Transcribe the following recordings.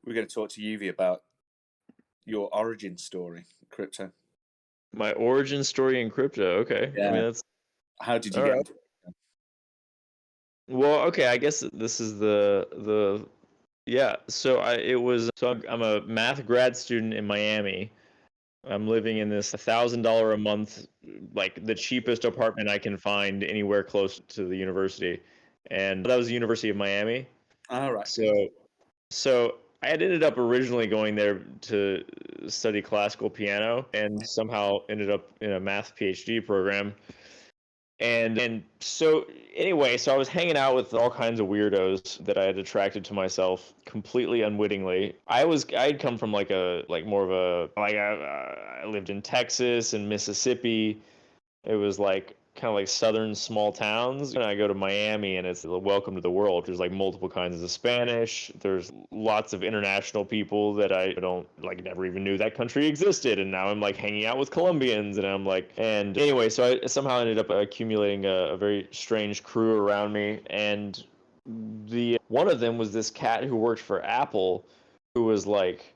We're going to talk to Yuvi about your origin story, crypto. My origin story in crypto. Okay. I Yeah. mean, that's How did you all get right. into it? Well, okay. I guess this is the yeah. So I'm a math grad student in Miami. I'm living in this $1,000 a month, like the cheapest apartment I can find anywhere close to the university, and that was the University of Miami. All right. So I had ended up originally going there to study classical piano, and somehow ended up in a math PhD program. And so anyway, so I was hanging out with all kinds of weirdos that I had attracted to myself completely unwittingly. I'd come from like more of a I lived in Texas and Mississippi. It was like kind of like southern small towns. And I go to Miami and it's the welcome to the world. There's like multiple kinds of Spanish. There's lots of international people that I don't like, never even knew that country existed. And now I'm like hanging out with Colombians and I'm like, and anyway, so I somehow ended up accumulating a very strange crew around me. And the one of them was this cat who worked for Apple, who was like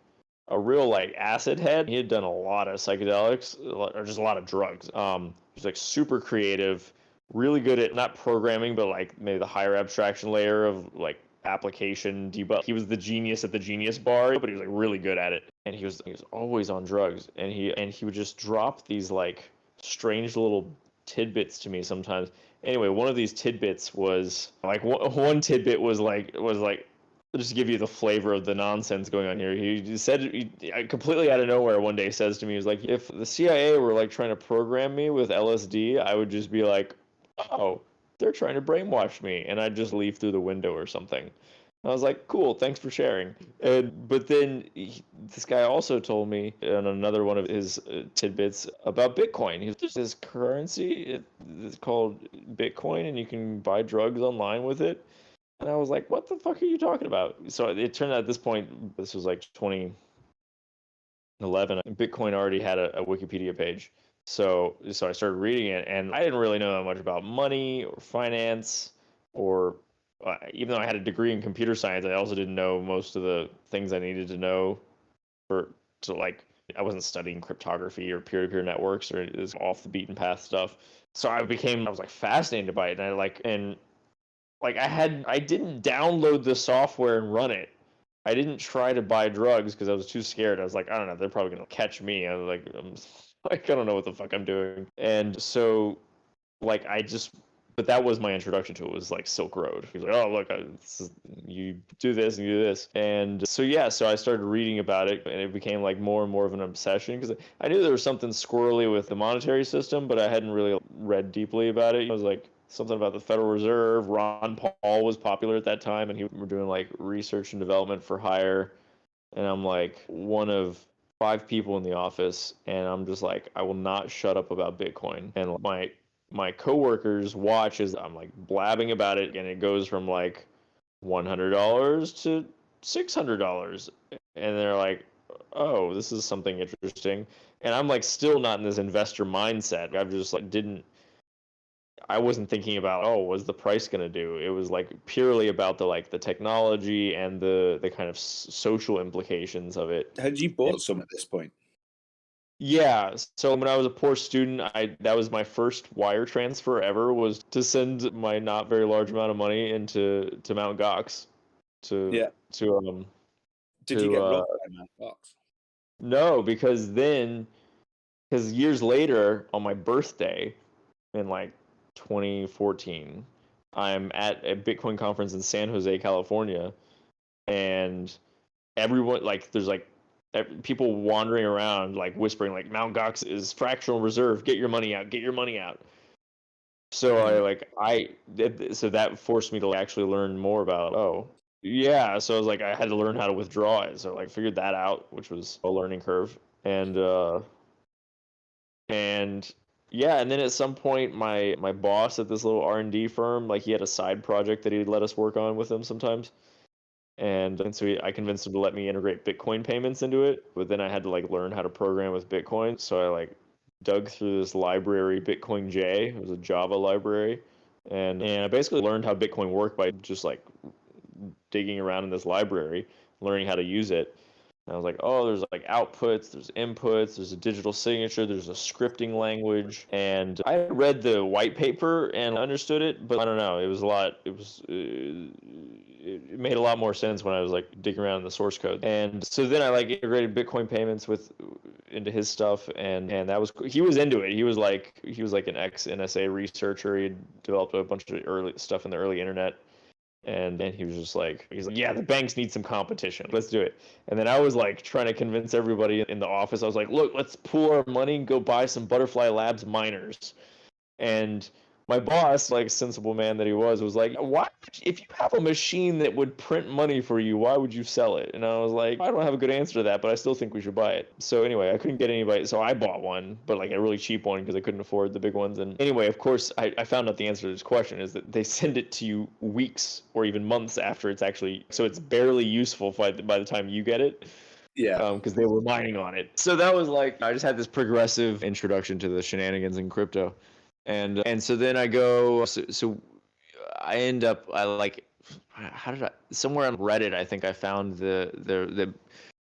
a real like acid head. He had done a lot of psychedelics, or just a lot of drugs. He's like super creative, really good at not programming, but like maybe the higher abstraction layer of like application debug. He was the genius at the genius bar, but he was like really good at it. And he was always on drugs, and he would just drop these like strange little tidbits to me sometimes. Anyway, one of these tidbits was like one tidbit was like just to give you the flavor of the nonsense going on here. He said completely out of nowhere one day says to me, he was like, if the CIA were like trying to program me with LSD, I would just be like, oh, they're trying to brainwash me, and I'd just leave through the window or something. I was like, cool, thanks for sharing. But then this guy also told me in another one of his tidbits about Bitcoin. There's this currency, it's called Bitcoin, and you can buy drugs online with it. And I was like, what the fuck are you talking about? So it turned out at this point, this was like 2011, Bitcoin already had a Wikipedia page. So I started reading it, and I didn't really know that much about money or finance, or even though I had a degree in computer science, I also didn't know most of the things I needed to know to like, I wasn't studying cryptography or peer-to-peer networks or this off the beaten path stuff. So I was like fascinated by it, and I didn't download the software and run it. I didn't try to buy drugs because I was too scared. I was like, I don't know, they're probably gonna catch me. I was like, like, I don't know what the fuck I'm doing. And so, like, but that was my introduction to it. Was like Silk Road. He was like, oh look, you do this and you do this. And so yeah, so I started reading about it, and it became like more and more of an obsession because I knew there was something squirrely with the monetary system, but I hadn't really read deeply about it. I was like, something about the Federal Reserve. Ron Paul was popular at that time, and he were doing like research and development for hire. And I'm like one of 5 people in the office, and I'm just like, I will not shut up about Bitcoin. And my coworkers watch as I'm like blabbing about it, and it goes from like $100 to $600, and they're like, oh, this is something interesting. And I'm like still not in this investor mindset. I've just like didn't I wasn't thinking about, oh, what's the price going to do? It was like purely about the technology and the kind of social implications of it. Had you And bought some at this point? yeah, so when I was a poor student, I that was my first wire transfer ever, was to send my not very large amount of money to Mount Gox to Yeah. to um Did you to get robbed by Mt. Gox? no, because years later on my birthday in like 2014, I'm at a Bitcoin conference in San Jose, California, and everyone like there's like people wandering around like whispering like Mount Gox is fractional reserve, get your money out, get your money out. So Oh, so that forced me to actually learn more about, oh yeah, so I was like I had to learn how to withdraw it, so like figured that out, which was a learning curve. And yeah, and then at some point my boss at this little R&D firm, like he had a side project that he'd let us work on with him sometimes. And so I convinced him to let me integrate Bitcoin payments into it, but then I had to like learn how to program with Bitcoin. So I like dug through this library, Bitcoin J. It was a Java library. And I basically learned how Bitcoin worked by just like digging around in this library. learning how to use it. And I was like, oh, there's like outputs, there's inputs, there's a digital signature, there's a scripting language. And I read the white paper and understood it, but I don't know. It was a lot. It made a lot more sense when I was like digging around in the source code. And so then I like integrated Bitcoin payments into his stuff, and that was, he was into it. He was like an ex NSA researcher. He developed a bunch of early stuff in the early internet. And then he's like, yeah, the banks need some competition. Let's do it. And then I was like trying to convince everybody in the office. I was like, look, let's pool our money and go buy some Butterfly Labs miners. And my boss, like sensible man that he was like, why, if you have a machine that would print money for you, why would you sell it? And I was like, I don't have a good answer to that, but I still think we should buy it. So anyway, I couldn't get anybody, so I bought one, but like a really cheap one because I couldn't afford the big ones. And anyway, of course, I found out the answer to this question is that they send it to you weeks or even months after it's actually, so it's barely useful by the time you get it. Yeah. Because they were mining on it. So that was like, I just had this progressive introduction to the shenanigans in crypto. And so then I go, so I end up, how did I, somewhere on Reddit, I think I found the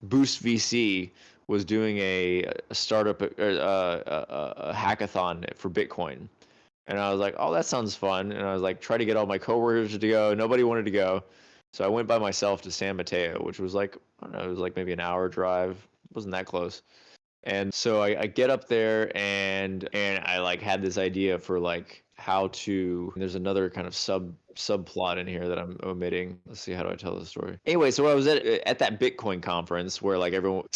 Boost VC was doing a startup, a hackathon for Bitcoin. And I was like, oh, that sounds fun. And I was like, try to get all my coworkers to go. Nobody wanted to go. So I went by myself to San Mateo, which was like, I don't know, it was like maybe an hour drive. It wasn't that close. And so I get up there and I like had this idea for like how to, there's another kind of subplot in here that I'm omitting. Let's see, how do I tell the story? Anyway, so I was at that Bitcoin conference where like everyone,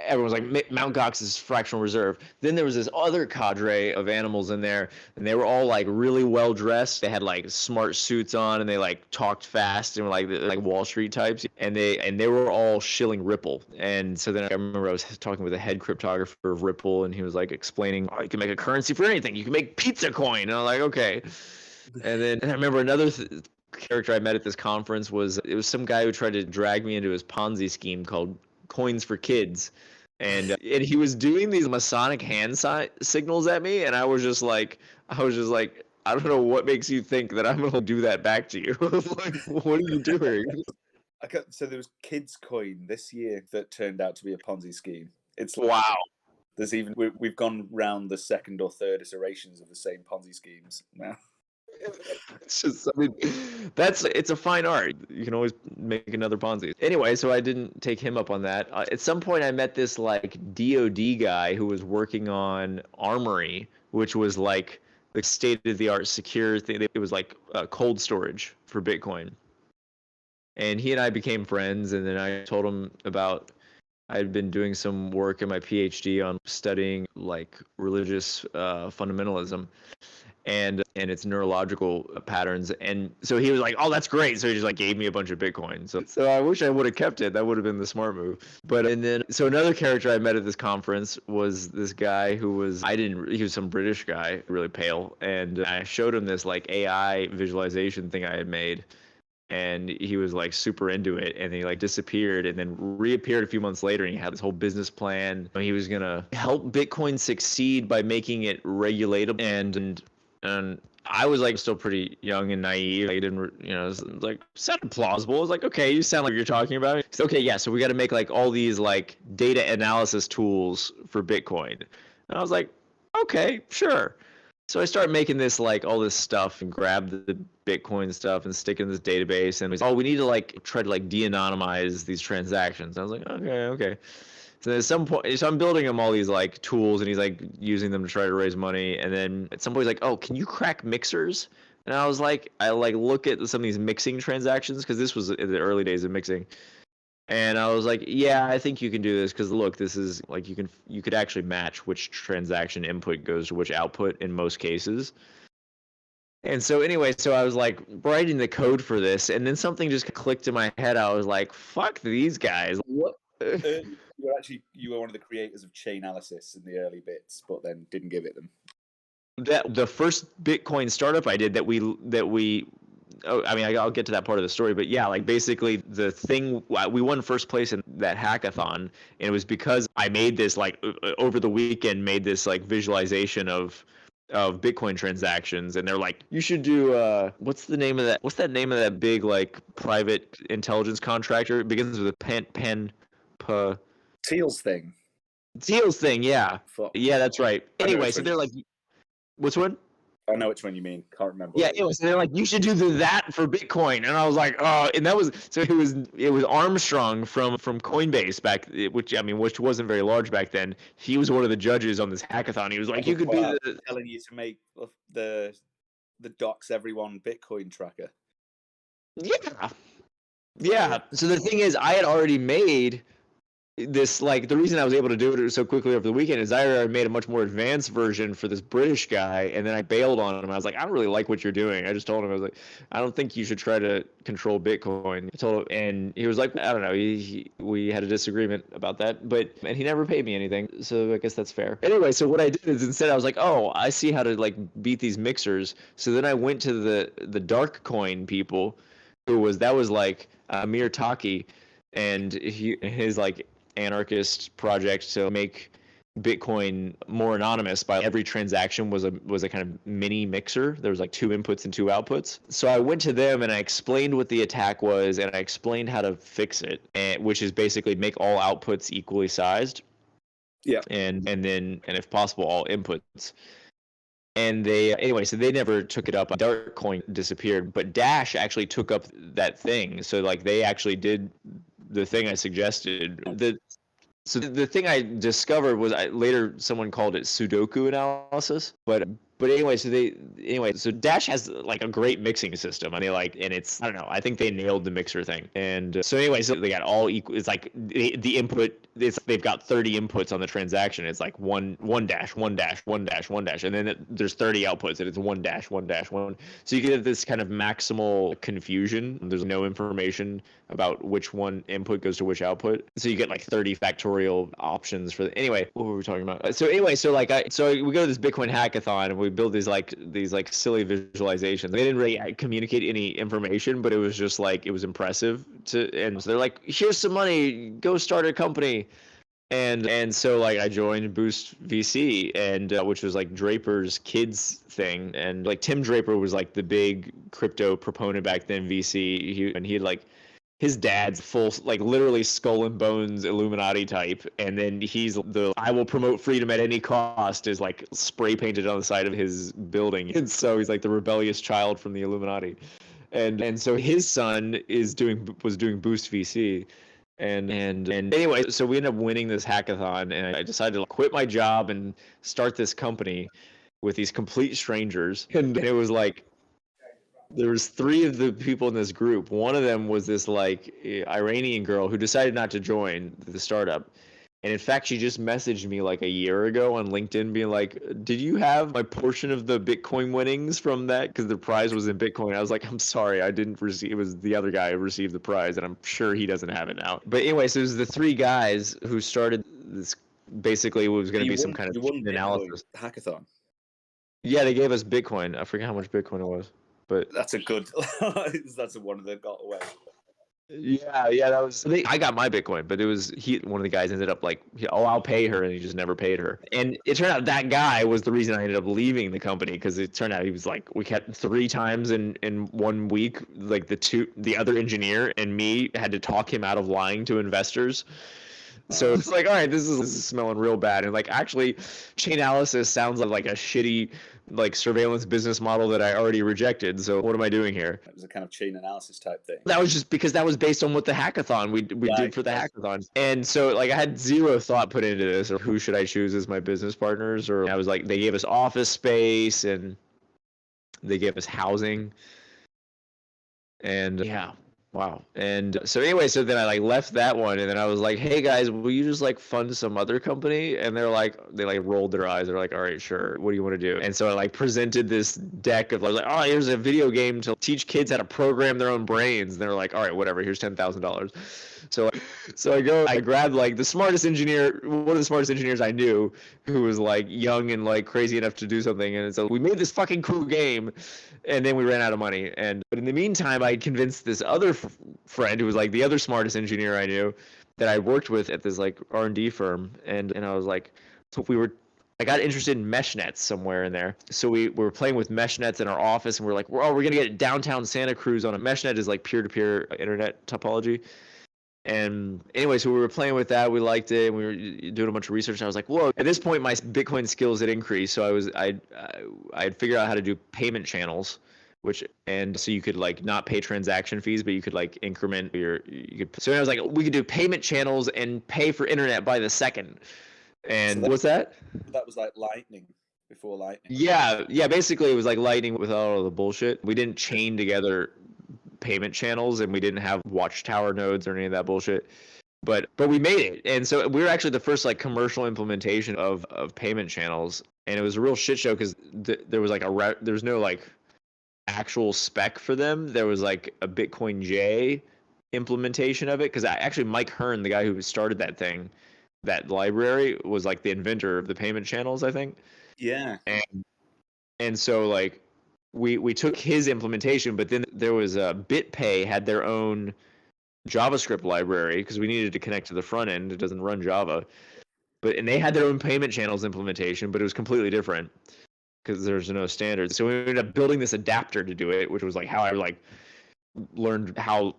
everyone's like Mount Gox is fractional reserve. Then there was this other cadre of animals in there, and they were all like really well dressed. They had like smart suits on, and they like talked fast and were like Wall Street types. And they were all shilling Ripple. And so then I remember I was talking with the head cryptographer of Ripple, and he was like explaining, oh, you can make a currency for anything. You can make pizza coin. And I was like, okay. And I remember another character I met at this conference was some guy who tried to drag me into his Ponzi scheme called Coins for Kids, and he was doing these Masonic hand signals at me, and I was just like, I don't know what makes you think that I'm gonna do that back to you. Like, what are you doing? So there was Kids Coin this year that turned out to be a Ponzi scheme. It's like, Wow. There's even we've gone round the second or third iterations of the same Ponzi schemes now. It's just, I mean, it's a fine art. You can always make another Ponzi. Anyway, so I didn't take him up on that. At some point, I met this like DoD guy who was working on Armory, which was like the state-of-the-art secure thing. It was like cold storage for Bitcoin. And he and I became friends, and then I told him about I'd been doing some work in my PhD on studying like religious fundamentalism and its neurological patterns. And so he was like, oh, that's great. So he just like gave me a bunch of Bitcoin. So I wish I would have kept it. That would have been the smart move. So another character I met at this conference was this guy who was, he was some British guy, really pale. And I showed him this like AI visualization thing I had made. And he was like super into it, and he like disappeared and then reappeared a few months later, and he had this whole business plan. He was gonna help Bitcoin succeed by making it regulatable, and I was like still pretty young and naive. I didn't, it was like sounded plausible. I was like, okay, you sound like you're talking about it. Said, okay, yeah, so we got to make like all these like data analysis tools for Bitcoin. And I was like, okay, sure. So I started making this like all this stuff and grabbed the Bitcoin stuff and stick it in this database, and we need to like try to like de-anonymize these transactions. I was like, okay. So at some point, so I'm building him all these like tools, and he's like using them to try to raise money. And then at some point, he's like, oh, can you crack mixers? And I was like, I like look at some of these mixing transactions, because this was in the early days of mixing. And I was like, yeah, I think you can do this, because look, this is like you could actually match which transaction input goes to which output in most cases. And so anyway, so I was like writing the code for this, and then something just clicked in my head. I was like, fuck these guys. What? You were one of the creators of Chainalysis in the early bits, but then didn't give it them. The first Bitcoin startup I did that we oh, I mean, I'll get to that part of the story, but yeah, like basically the thing, we won first place in that hackathon, and it was because I made this like over the weekend, made this like visualization of of Bitcoin transactions, and they're like, you should do what's that name of that big like private intelligence contractor? It begins with a Teal's thing. Teal's thing, yeah. Fuck. Yeah, that's right. Anyway, so one. they're like, which one? I know which one you mean. Can't remember. Yeah, it was. They're like, you should do that for Bitcoin, and I was like, oh, and that was so it was Armstrong from Coinbase which wasn't very large back then. He was one of the judges on this hackathon. He was like, you could be the telling you to make the docs everyone Bitcoin tracker. Yeah. So the thing is, I had already made this, like, the reason I was able to do it so quickly over the weekend is I already made a much more advanced version for this British guy, and then I bailed on him. I was like, I don't really like what you're doing. I just told him, I was like, I don't think you should try to control Bitcoin. I told him, and he was like, I don't know. We had a disagreement about that, and he never paid me anything, so I guess that's fair. Anyway, so what I did is instead I was like, oh, I see how to like beat these mixers. So then I went to the dark coin people, that was like Amir Taki, and his like anarchist project to make Bitcoin more anonymous by every transaction was a kind of mini mixer. There was like 2 inputs and 2 outputs. So I went to them and I explained what the attack was, and I explained how to fix it, which is basically make all outputs equally sized. Yeah. And then if possible all inputs. And so they never took it up. Darkcoin disappeared, but Dash actually took up that thing. So like they actually did the thing I suggested. So the thing I discovered was later someone called it Sudoku analysis, but anyway, so Dash has like a great mixing system. I mean, like, and it's, I don't know, I think they nailed the mixer thing. And so anyway, so they got all equal. It's like the input. They've got 30 inputs on the transaction. It's like one dash, and then there's 30 outputs, and it's one dash. So you get this kind of maximal confusion. There's no information about which one input goes to which output. So you get like 30 factorial options for anyway, what were we talking about? So anyway, so we go to this Bitcoin hackathon and we build these silly visualizations. They didn't really communicate any information, but it was just like, it was impressive and so they're like, here's some money, go start a company. And so like I joined Boost VC, and which was like Draper's kids thing, and like Tim Draper was like the big crypto proponent back then, VC. He had like his dad's full, like literally skull and bones Illuminati type, and then he's the I will promote freedom at any cost is like spray painted on the side of his building, and so he's like the rebellious child from the Illuminati, and so his son was doing Boost VC. And anyway, so we ended up winning this hackathon, and I decided to quit my job and start this company with these complete strangers. And it was like, there was 3 of the people in this group. One of them was this like Iranian girl who decided not to join the startup. And in fact, she just messaged me like a year ago on LinkedIn being like, did you have my portion of the Bitcoin winnings from that? Because the prize was in Bitcoin. I was like, I'm sorry, I didn't receive, it was the other guy who received the prize, and I'm sure he doesn't have it now. But anyway, so it was the 3 guys who started this, basically it was going to be some kind of analysis. Hackathon. Yeah, they gave us Bitcoin. I forget how much Bitcoin it was. But that's a good, that's a one that got away. Yeah, that was. I got my Bitcoin, but it was one of the guys ended up like, oh, I'll pay her, and he just never paid her. And it turned out that guy was the reason I ended up leaving the company, because it turned out he was like, we kept 3 times in 1 week, like the other engineer and me had to talk him out of lying to investors. So it's like, all right, this is smelling real bad. And like, actually, Chainalysis sounds like a shitty like surveillance business model that I already rejected. So what am I doing here? It was a kind of chain analysis type thing. That was just because that was based on what the hackathon we did for the hackathon. And so like I had zero thought put into this, or who should I choose as my business partners? Or I was like, they gave us office space and they gave us housing. And yeah. Wow. And so anyway, so then I like left that one, and then I was like, hey guys, will you just like fund some other company? And they rolled their eyes. They're like, all right, sure. What do you want to do? And so I like presented this deck of like, oh, here's a video game to teach kids how to program their own brains. And they're like, all right, whatever, here's $10,000. So I grabbed like one of the smartest engineers I knew, who was like young and like crazy enough to do something. And so we made this fucking cool game, and then we ran out of money. But in the meantime, I convinced this other friend who was like the other smartest engineer I knew, that I worked with at this like R&D firm. And I was like, so we were I got interested in mesh nets somewhere in there. So we were playing with mesh nets in our office, and we're like, oh, we're going to get downtown Santa Cruz on a mesh net is like peer-to-peer internet topology. And anyway, so we were playing with that. We liked it. And we were doing a bunch of research. And I was like, whoa. At this point, my Bitcoin skills had increased. So I'd figured out how to do payment channels, and so you could like not pay transaction fees, but you could like increment so I was like, we could do payment channels and pay for internet by the second. And what's that? That was like Lightning before Lightning. Yeah. Basically, it was like Lightning without all the bullshit. We didn't chain together payment channels, and we didn't have watchtower nodes or any of that bullshit. But we made it, and so we were actually the first like commercial implementation of payment channels, and it was a real shit show because there was like there's no like actual spec for them. There was like a Bitcoin J implementation of it because actually Mike Hearn, the guy who started that library, was like the inventor of the payment channels, I think. Yeah. And so like we took his implementation, but then there was BitPay had their own JavaScript library because we needed to connect to the front end. It doesn't run Java, and they had their own payment channels implementation, but it was completely different because there's no standards. So we ended up building this adapter to do it, which was like how I like learned how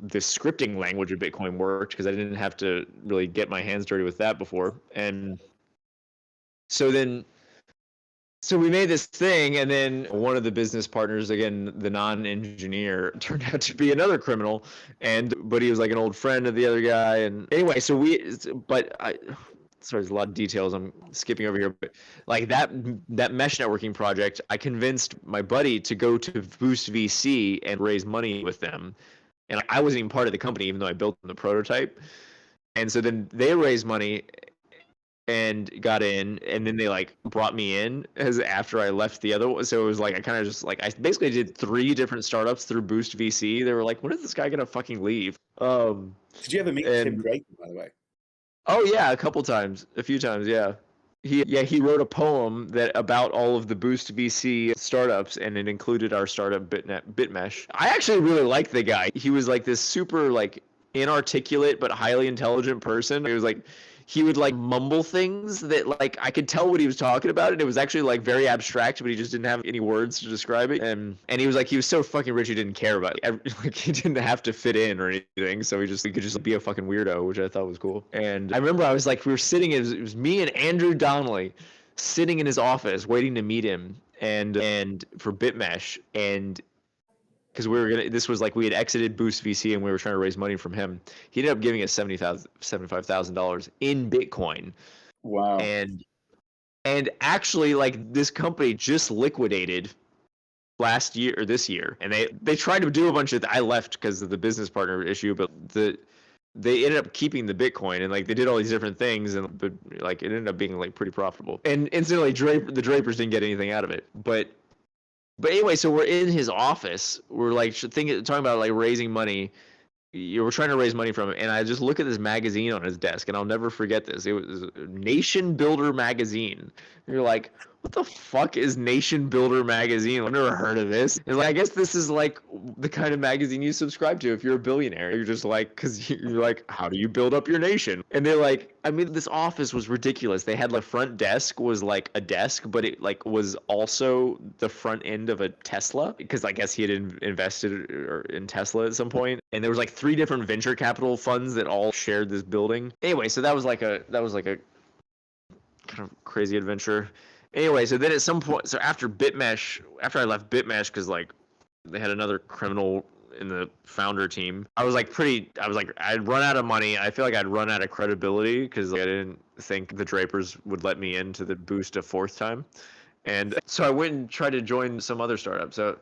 the scripting language of Bitcoin worked because I didn't have to really get my hands dirty with that before. And so we made this thing, and then one of the business partners, again, the non-engineer, turned out to be another criminal, but he was like an old friend of the other guy. And anyway, sorry, there's a lot of details I'm skipping over here, but like that mesh networking project, I convinced my buddy to go to Boost VC and raise money with them. And I wasn't even part of the company, even though I built the prototype. And so then they raised money and got in, and then they like brought me in as after I left the other one. So it was like I kind of just like I basically did 3 different startups through Boost VC. They were like, when is this guy gonna fucking leave? Did you ever meet Tim Draper, by the way? Oh yeah, a few times, yeah. He wrote a poem about all of the Boost VC startups, and it included our startup Bitmesh. I actually really liked the guy. He was like this super like inarticulate but highly intelligent person. It was like he would like mumble things that like I could tell what he was talking about, and it was actually like very abstract, but he just didn't have any words to describe it. And he was so fucking rich he didn't care about it. Like he didn't have to fit in or anything, so he could just be a fucking weirdo, which I thought was cool. And I remember I was like, we were sitting, it was me and Andrew Donnelly sitting in his office waiting to meet him and for Bitmesh, and because this was like we had exited Boost VC and we were trying to raise money from him. He ended up giving us $75,000 in Bitcoin. Wow. And actually, like, this company just liquidated last year or this year, and they tried to do a bunch of I left because of the business partner issue, but they ended up keeping the Bitcoin, and like they did all these different things, but like it ended up being like pretty profitable. And incidentally, the Drapers didn't get anything out of it, but anyway, so we're in his office. We're like talking about like raising money. We're trying to raise money from him, and I just look at this magazine on his desk, and I'll never forget this. It was Nation Builder magazine. And you're like, what the fuck is Nation Builder magazine? I've never heard of this. And like, I guess this is like the kind of magazine you subscribe to if you're a billionaire. You're just like, because you're like, how do you build up your nation? And they're like, I mean, this office was ridiculous. They had like front desk was like a desk, but it like was also the front end of a Tesla because I guess he had invested in Tesla at some point. And there was like 3 different venture capital funds that all shared this building. Anyway, so that was like a kind of crazy adventure. Anyway, so then at some point, so after I left Bitmesh because like they had another criminal in the founder team, I'd run out of money. I feel like I'd run out of credibility because like, I didn't think the Drapers would let me into the Boost a 4th time. And so I went and tried to join some other startup. So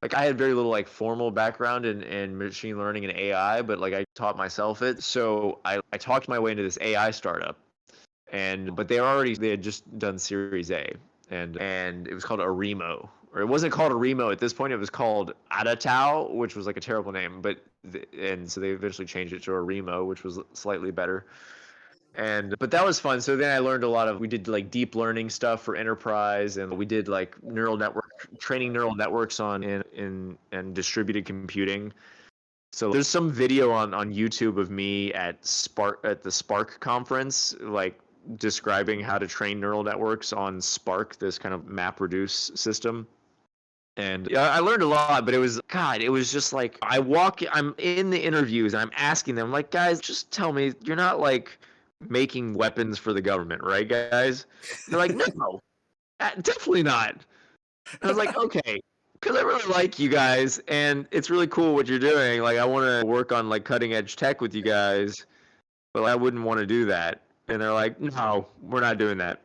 like I had very little like formal background in machine learning and AI, but like I taught myself it. So I talked my way into this AI startup. But they had just done Series A, and it was called Arimo, or it wasn't called Arimo at this point. It was called Adatao, which was like a terrible name, and so they eventually changed it to Arimo, which was slightly better. But that was fun. So then I learned we did like deep learning stuff for enterprise, and we did like training neural networks in distributed computing. So there's some video on YouTube of me at the Spark conference, like describing how to train neural networks on Spark, this kind of map reduce system. And yeah, I learned a lot, but it was just like I'm in the interviews and I'm asking them like, guys, just tell me you're not like making weapons for the government, right, guys? And they're like, no, definitely not. And I was like, okay, because I really like you guys and it's really cool what you're doing. Like, I want to work on like cutting edge tech with you guys, but I wouldn't want to do that. And they're like, no, we're not doing that.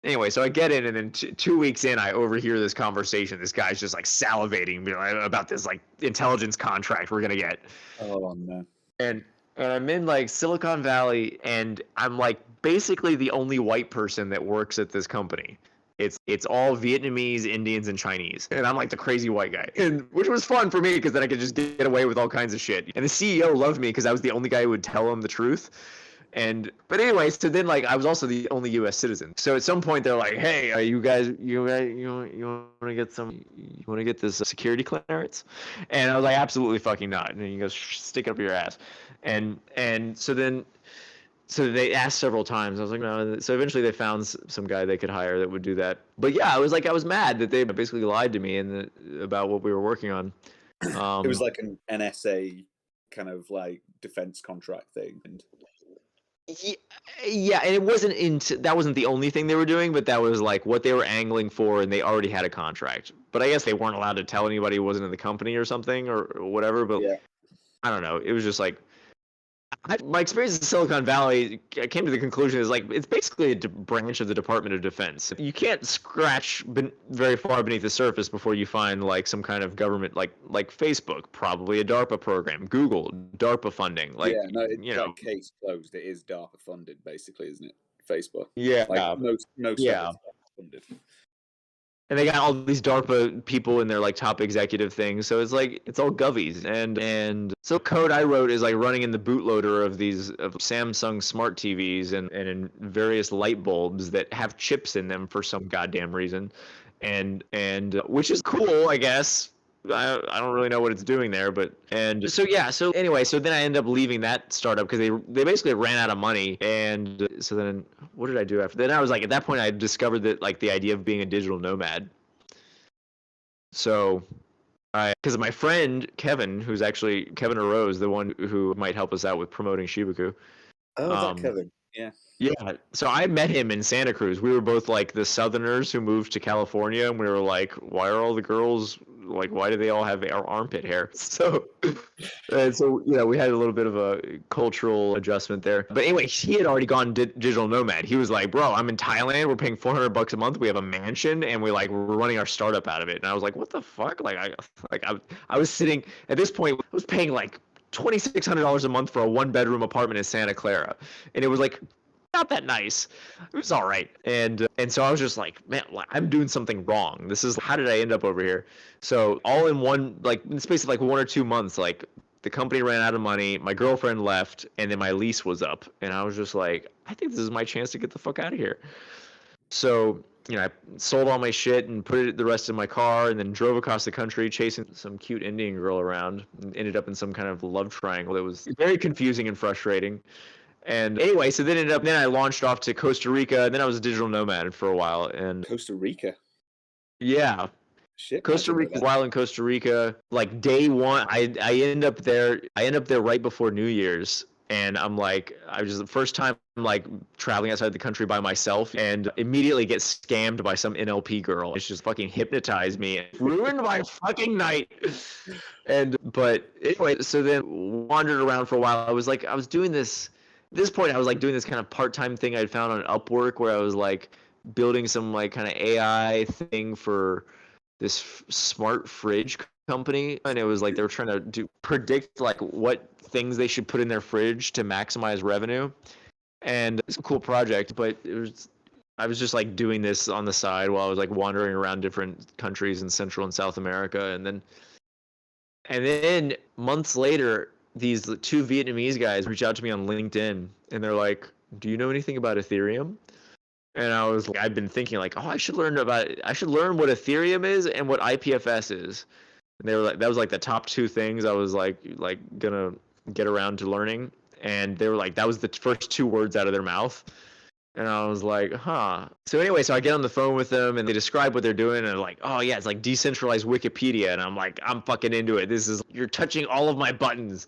Anyway, so I get in, and then 2 weeks in, I overhear this conversation. This guy's just like salivating about this like intelligence contract we're gonna get. Oh no! And I'm in like Silicon Valley, and I'm like basically the only white person that works at this company. It's all Vietnamese, Indians, and Chinese, and I'm like the crazy white guy, and which was fun for me because then I could just get away with all kinds of shit. And the CEO loved me because I was the only guy who would tell him the truth. But anyway, so then like I was also the only U.S. citizen. So at some point they're like, "Hey, you want to get this security clearance?" And I was like, "Absolutely fucking not." And he goes, "Stick it up your ass." And so they asked several times. I was like, "No." So eventually they found some guy they could hire that would do that. But yeah, I was mad that they basically lied to me about what we were working on. It was like an NSA kind of like defense contract thing. And yeah, and it that wasn't the only thing they were doing, but that was like what they were angling for, and they already had a contract. But I guess they weren't allowed to tell anybody who wasn't in the company or something or whatever. But yeah. I don't know. It was just like my experience in Silicon Valley, I came to the conclusion is like it's basically a branch of the Department of Defense. You can't scratch very far beneath the surface before you find like some kind of government, like Facebook, probably a DARPA program, Google, DARPA funding. Like, yeah, no, it's like case closed. It is DARPA funded, basically, isn't it? Facebook. Yeah, like most yeah. funded. And they got all these DARPA people in their like top executive things, so it's like it's all govies. And so code I wrote is like running in the bootloader of Samsung smart TVs and in various light bulbs that have chips in them for some goddamn reason, and which is cool, I guess. I don't really know what it's doing there, but so anyway, so then I ended up leaving that startup because they basically ran out of money, and so then what did I do after? Then I was like, at that point I discovered that like the idea of being a digital nomad. So because my friend Kevin, who's actually Kevin Arose, the one who might help us out with promoting Shibaku. Oh, is that Kevin? Yeah. Yeah, so I met him in Santa Cruz. We were both like the Southerners who moved to California, and we were like, why are all the girls like, why do they all have armpit hair? So we had a little bit of a cultural adjustment there. But anyway, he had already gone digital nomad. He was like, bro, I'm in Thailand. We're paying $400 a month. We have a mansion, and we're running our startup out of it. And I was like, what the fuck? I was sitting at this point. I was paying like $2,600 a month for a 1-bedroom apartment in Santa Clara, and it was like not that nice. It was all right. And so I was just like, man, I'm doing something wrong. How did I end up over here? So all in one, like in the space of like 1 or 2 months, like the company ran out of money, my girlfriend left, and then my lease was up. And I was just like, I think this is my chance to get the fuck out of here. So, I sold all my shit and put it the rest in my car and then drove across the country chasing some cute Indian girl around and ended up in some kind of love triangle that was very confusing and frustrating. And anyway, so then I launched off to Costa Rica, and then I was a digital nomad for a while. And Costa Rica? Yeah. Shit. Costa Rica, while in Costa Rica, like day one, I end up there right before New Year's. And I'm like, I was the first time like traveling outside the country by myself and immediately get scammed by some NLP girl. It's just fucking hypnotized me and ruined my fucking night. But anyway, so then wandered around for a while. I was doing this. At this point, I was like doing this kind of part-time thing I'd found on Upwork where I was like building some like kind of AI thing for this smart fridge company, and it was like they were trying to predict like what things they should put in their fridge to maximize revenue. And it's a cool project, but I was just like doing this on the side while I was like wandering around different countries in Central and South America, and then months later, these 2 Vietnamese guys reach out to me on LinkedIn, and they're like, do you know anything about Ethereum? And I was like, I'd been thinking like, I should learn what Ethereum is and what IPFS is. And they were like, that was like the top 2 things I was like gonna get around to learning. And they were like, that was the first 2 words out of their mouth. And I was like, huh. So anyway, so I get on the phone with them and they describe what they're doing and they're like, oh yeah, it's like decentralized Wikipedia. And I'm like, I'm fucking into it. You're touching all of my buttons.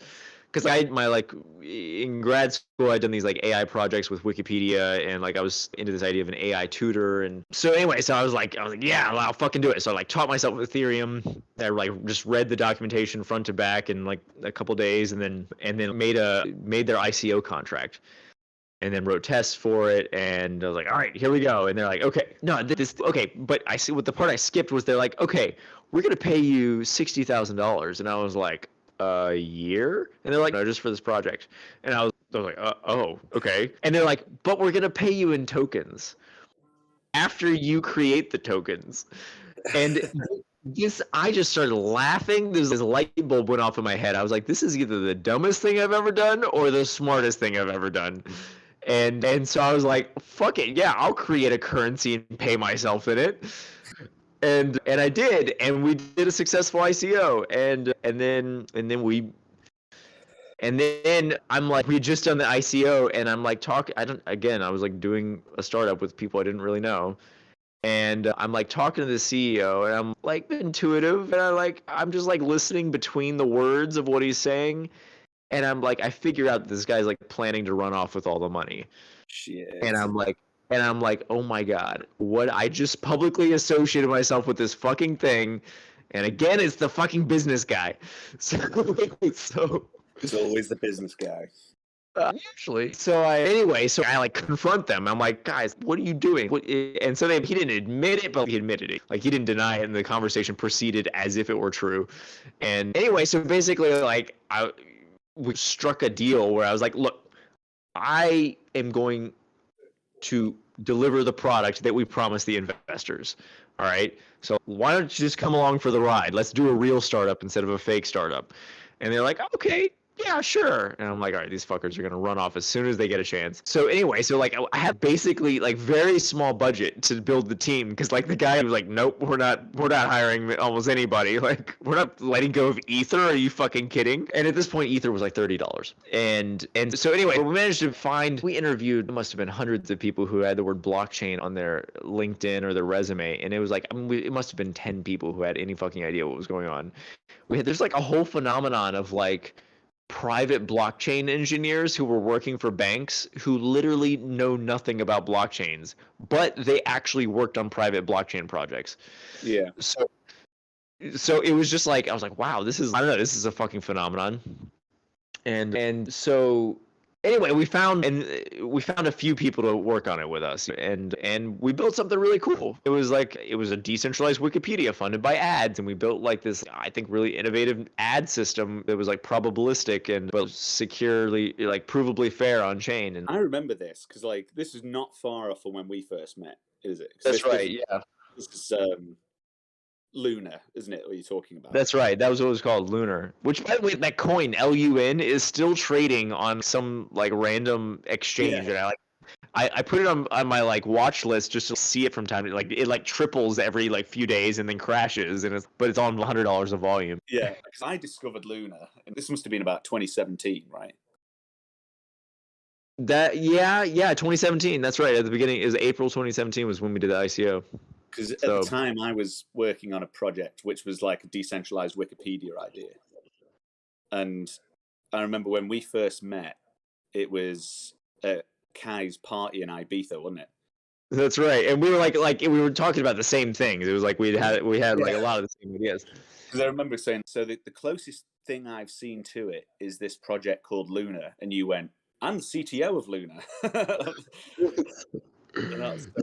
Cause in grad school, I'd done these like AI projects with Wikipedia and like I was into this idea of an AI tutor. And so anyway, so I was like, yeah, I'll fucking do it. So I like taught myself Ethereum. I like just read the documentation front to back in like a couple days and then made their ICO contract. And then wrote tests for it, and I was like, all right, here we go. And they're like, okay, no, okay, but I see what the part I skipped was they're like, okay, we're gonna pay you $60,000, and I was like, a year? And they're like, no, just for this project. And I was like, oh, okay. And they're like, but we're gonna pay you in tokens after you create the tokens. And I just started laughing. This light bulb went off in my head. I was like, this is either the dumbest thing I've ever done or the smartest thing I've ever done. And so I was like, fuck it, yeah, I'll create a currency and pay myself in it. And I did, and we did a successful ICO, and then I'm like, we had just done the ICO, and I'm like I was like doing a startup with people I didn't really know. And I'm like talking to the CEO, and I'm like intuitive, and I'm just like listening between the words of what he's saying. And I'm like, I figure out this guy's like planning to run off with all the money. Shit. And I'm like, oh my God, what I just publicly associated myself with this fucking thing. And again, it's the fucking business guy. So It's always the business guy. Usually. So I like confront them. I'm like, guys, what are you doing? And so he didn't admit it, but he admitted it. Like he didn't deny it, and the conversation proceeded as if it were true. And anyway, so basically, like we struck a deal where I was like, look, I am going to deliver the product that we promised the investors. All right. So why don't you just come along for the ride? Let's do a real startup instead of a fake startup. And they're like, okay, yeah, sure. And I'm like, all right, these fuckers are going to run off as soon as they get a chance. So anyway, so like I have basically like very small budget to build the team because like the guy was like, nope, we're not hiring almost anybody. Like we're not letting go of Ether. Are you fucking kidding? And at this point, Ether was like $30. And so anyway, we interviewed, it must have been hundreds of people who had the word blockchain on their LinkedIn or their resume. And it was like, it must have been 10 people who had any fucking idea what was going on. There's like a whole phenomenon of like private blockchain engineers who were working for banks who literally know nothing about blockchains, but they actually worked on private blockchain projects. Yeah. So it was just like, I was like, wow, this is a fucking phenomenon. And so anyway, we found a few people to work on it with us, and we built something really cool. It was a decentralized Wikipedia funded by ads, and we built like this, I think, really innovative ad system that was like probabilistic and but securely, like provably fair on chain. And I remember this because like this is not far off from when we first met, is it? That's right. Yeah. This is Lunar, isn't it? What you're talking about? That's right. That was what it was called, Lunar. Which, by the way, that coin LUN is still trading on some like random exchange, Yeah. and I put it on my like watch list just to see it from time to like it like triples every like few days and then crashes, but it's on $100 of volume. Yeah, because I discovered Lunar, and this must have been about 2017, right? Yeah, 2017. That's right. At the beginning, is April 2017 was when we did the ICO. Because at the time I was working on a project which was like a decentralized Wikipedia idea. And I remember when we first met, it was at Kai's party in Ibiza, wasn't it? That's right. And we were like we were talking about the same things. It was like we had like a lot of the same ideas. Because I remember saying, so the closest thing I've seen to it is this project called Lunar. And you went, I'm the CTO of Lunar.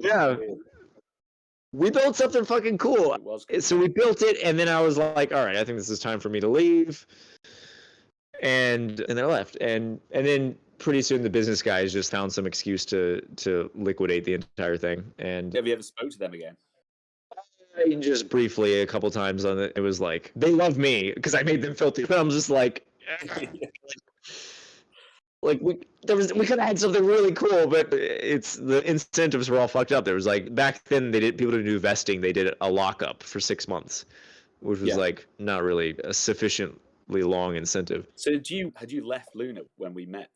Yeah. We built something fucking cool. It was cool. So we built it, and then I was like, all right, I think this is time for me to leave. And then I left. And then pretty soon the business guys just found some excuse to liquidate the entire thing. And have you ever spoke to them again? Just briefly a couple times on it. It was like, they love me because I made them filthy. But I'm just like, like we could have had something really cool, but it's the incentives were all fucked up. There was like back then people didn't do vesting. They did a lockup for 6 months, which was like not really a sufficiently long incentive. So had you left Lunar when we met?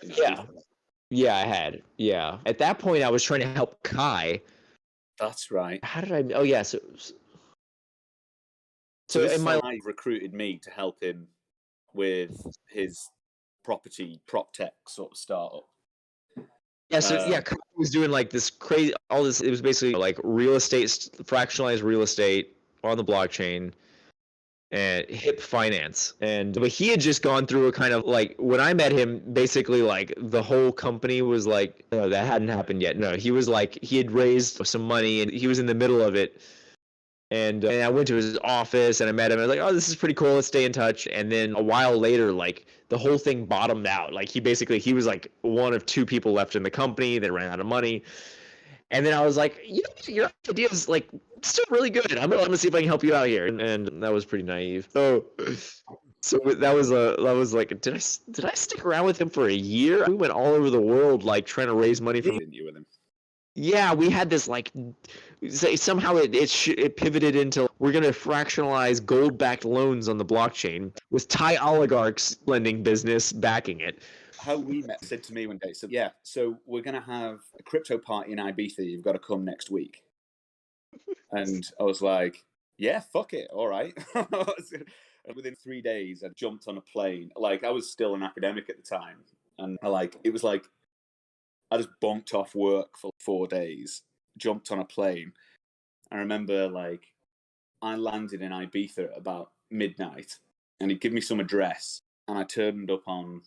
Yeah. Yeah, I had. Yeah. At that point, I was trying to help Kai. That's right. How did I? Oh, yeah. So This in is my how he recruited me to help him with his property prop tech sort of startup. Kai was doing like this crazy, all this. It was basically like real estate, fractionalized real estate on the blockchain, and hip finance. But he had just gone through a kind of like, when I met him, basically like the whole company was like, no, that hadn't happened yet. No, he was like, he had raised some money and he was in the middle of it. And I went to his office and I met him. I was like, oh, this is pretty cool. Let's stay in touch. And then a while later, like the whole thing bottomed out. Like he was like one of two people left in the company that ran out of money. And then I was like, you know, your idea is like still really good. I'm gonna see if I can help you out here. And that was pretty naive. So that was like, did I stick around with him for a year? We went all over the world like trying to raise money from. Didn't you with him? Yeah, we had this like, somehow it pivoted into, we're gonna fractionalize gold-backed loans on the blockchain with Thai oligarchs lending business backing it. How we met, said to me one day, so yeah, so we're going to have a crypto party in Ibiza. You've got to come next week. And I was like, yeah, fuck it. All right. And within 3 days, I jumped on a plane. Like, I was still an academic at the time. And it was like, I just bonked off work for 4 days, jumped on a plane. I remember, like, I landed in Ibiza at about midnight, and he'd give me some address. And I turned up on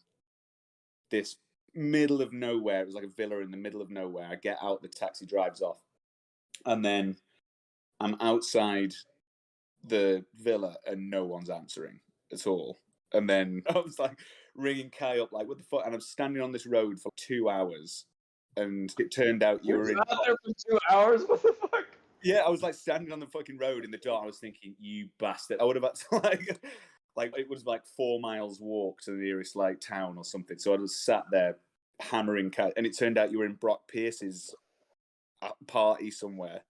this middle of nowhere. It was like a villa in the middle of nowhere. I get out, the taxi drives off, and then I'm outside the villa and no one's answering at all. And then I was like ringing Kai up, like, what the fuck? And I'm standing on this road for 2 hours, and it turned out you were in. Out there for 2 hours. What the fuck? Yeah, I was like standing on the fucking road in the dark. I was thinking, you bastard! I would have had to like it was like 4 miles walk to the nearest like town or something. So I was sat there hammering Kai, and it turned out you were in Brock Pierce's party somewhere.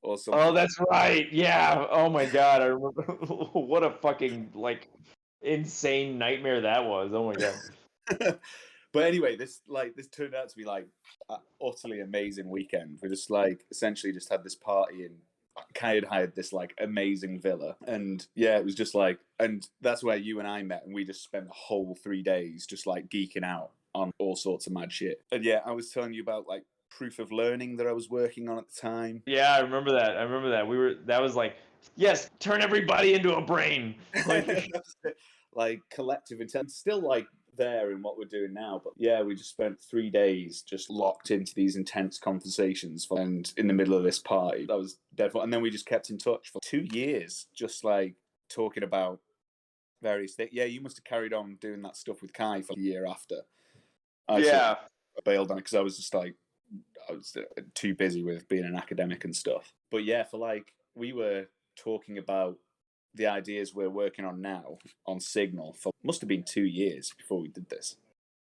Or something. Oh, that's right. Yeah. Oh my god, I remember. What a fucking like insane nightmare that was. Oh my god. But anyway, this turned out to be like an utterly amazing weekend. We just like essentially just had this party, and Kai had hired this like amazing villa, and yeah, it was just like, and that's where you and I met, and we just spent the whole 3 days just like geeking out on all sorts of mad shit. And yeah, I was telling you about like proof of learning that I was working on at the time. Yeah, I remember that. That was like, yes, turn everybody into a brain. Like collective intent, still like there in what we're doing now. But yeah, we just spent 3 days just locked into these intense conversations, and in the middle of this party. That was definitely, and then we just kept in touch for 2 years, just like talking about various things. Yeah, you must have carried on doing that stuff with Kai for the year after. I Yeah. bailed on it because I was just like, I was too busy with being an academic and stuff. But yeah, for like, we were talking about the ideas we're working on now on Signal for must have been 2 years before we did this.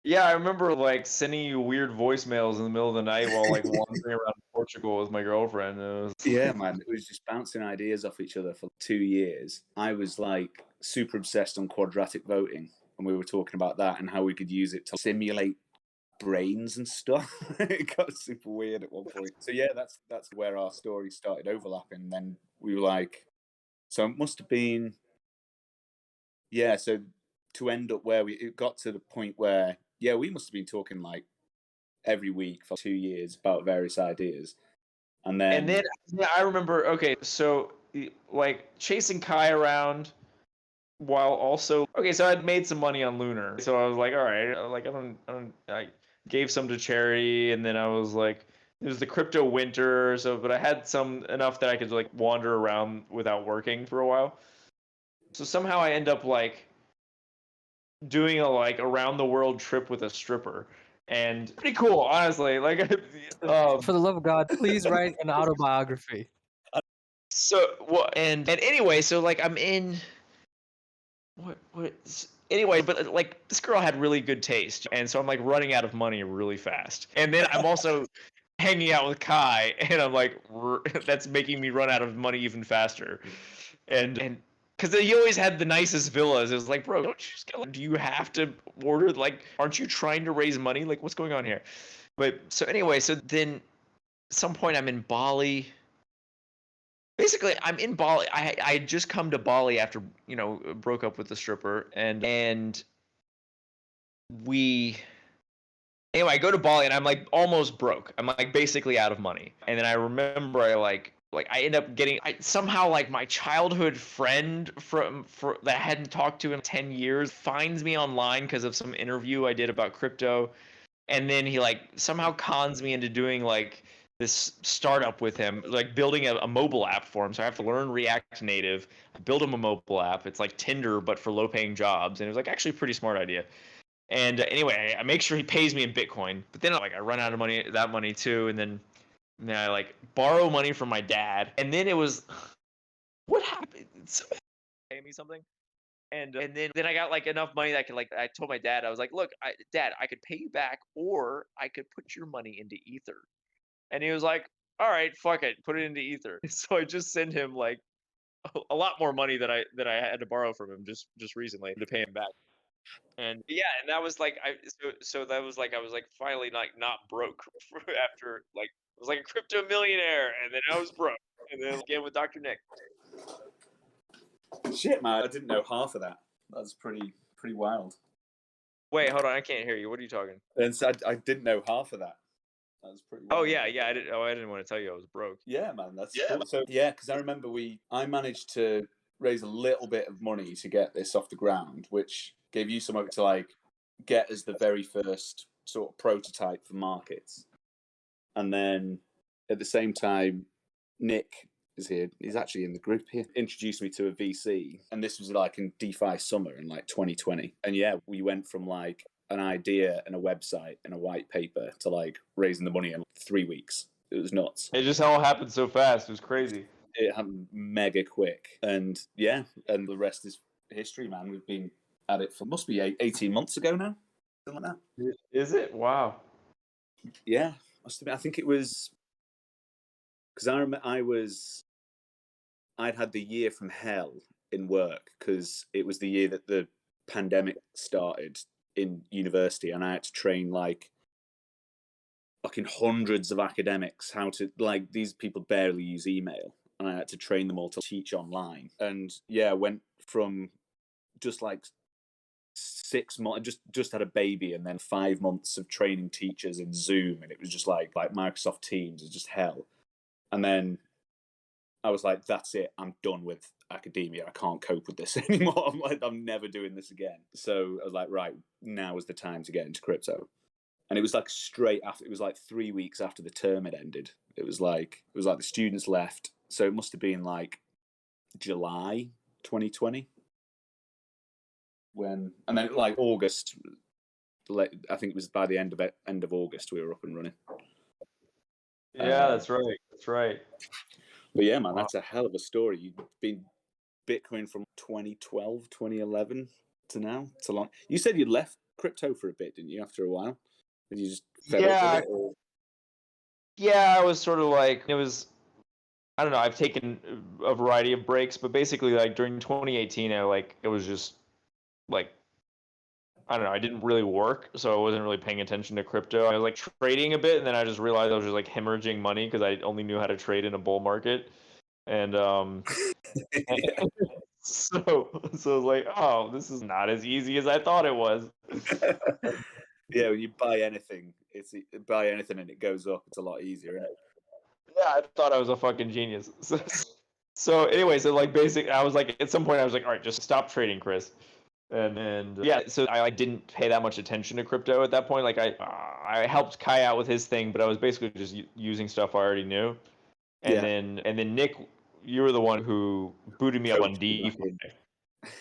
Yeah, I remember like sending you weird voicemails in the middle of the night while like wandering around Portugal with my girlfriend. Yeah, man, it was just bouncing ideas off each other for 2 years. I was like super obsessed on quadratic voting, and we were talking about that and how we could use it to simulate brains and stuff. It got super weird at one point. So yeah, that's where our stories started overlapping. Then we were like, so it must have been, yeah. So to end up where it got to the point where, yeah, we must have been talking like every week for 2 years about various ideas, and then yeah, I remember. Okay, so like chasing Kai around while also, okay, so I'd made some money on Lunar, so I was like, all right, like I gave some to charity, and then I was like, it was the crypto winter, so but I had some enough that I could like wander around without working for a while. So somehow I end up like doing a like around the world trip with a stripper, and pretty cool, honestly. Like, For the love of God, please write an autobiography. so well, and anyway, so like I'm in what anyway, but like this girl had really good taste, and so I'm like running out of money really fast, and then I'm also hanging out with Kai, and I'm like that's making me run out of money even faster, and because he always had the nicest villas. It was like, bro, don't you just get, do you have to order, like, aren't you trying to raise money? Like, what's going on here? But so anyway, so then at some point I'm in Bali. Basically, I'm in Bali. I had just come to Bali after, broke up with the stripper, and we anyway, I go to Bali and I'm like almost broke. I'm like basically out of money. And then I remember I end up getting somehow like my childhood friend that I hadn't talked to in 10 years finds me online because of some interview I did about crypto. And then he like somehow cons me into doing like this startup with him, like building a mobile app for him. So I have to learn React Native, build him a mobile app. It's like Tinder, but for low paying jobs. And it was like actually a pretty smart idea. And anyway, I make sure he pays me in Bitcoin. But then I run out of money too. And then I like borrow money from my dad. And then it was, what happened? So, pay me something. And then I got like enough money that I could I told my dad, I was like, look, Dad, I could pay you back or I could put your money into Ether. And he was like, all right, fuck it, put it into Ether. So I just sent him like a lot more money that I had to borrow from him just recently to pay him back. And yeah, and that was like so that was like I was like finally like not broke after like I was like a crypto millionaire, and then I was broke, and then again with Dr. Nick. Shit, man, I didn't know half of that. That's pretty wild. Wait, hold on, I can't hear you. What are you talking? And so I didn't know half of that. That was pretty wild. Oh yeah, I didn't want to tell you I was broke. Yeah, man, that's cool. So yeah, because I remember I managed to raise a little bit of money to get this off the ground, which gave you something to like get as the very first sort of prototype for markets. And then at the same time, Nick is here. He's actually in the group here. Introduced me to a VC, and this was like in DeFi summer in like 2020. And yeah, we went from like an idea and a website and a white paper to like raising the money in 3 weeks. It was nuts. It just all happened so fast. It was crazy. It happened mega quick. And yeah, and the rest is history, man. We've been at it for must be 18 months ago now. Something like that. Is it? Wow. Yeah. Must have been. I think it was because I remember I'd had the year from hell in work because it was the year that the pandemic started in university, and I had to train like fucking hundreds of academics how to like these people barely use email, and I had to train them all to teach online. And yeah, went from just like 6 months, just had a baby, and then 5 months of training teachers in Zoom, and it was just like Microsoft Teams is just hell. And then I was like, that's it. I'm done with academia. I can't cope with this anymore. I'm like, I'm never doing this again. So I was like, right, now is the time to get into crypto. And it was like straight after. It was like 3 weeks after the term had ended. It was like the students left. So it must have been like July 2020 and then like August. I think it was by the end of August we were up and running. Yeah, that's right. That's right. But yeah, man, that's a hell of a story. You've been Bitcoin from 2012, 2011 to now. It's a long. You said you left crypto for a bit, didn't you? After a while, did you just fed up with it? Or? Yeah, I was sort of like it was. I don't know. I've taken a variety of breaks, but basically, like during 2018, it was just like I don't know. I didn't really work, so I wasn't really paying attention to crypto. I was like trading a bit, and then I just realized I was just like hemorrhaging money because I only knew how to trade in a bull market, and so I was like, oh, this is not as easy as I thought it was. Yeah, when you buy anything, and it goes up, it's a lot easier, isn't it? Yeah, I thought I was a fucking genius. So anyway, so like I was like at some point I was like, all right, just stop trading, Chris. And yeah, so I didn't pay that much attention to crypto at that point. Like I helped Kai out with his thing, but I was basically just using stuff I already knew. And then Nick, you were the one who booted me up on DeFi.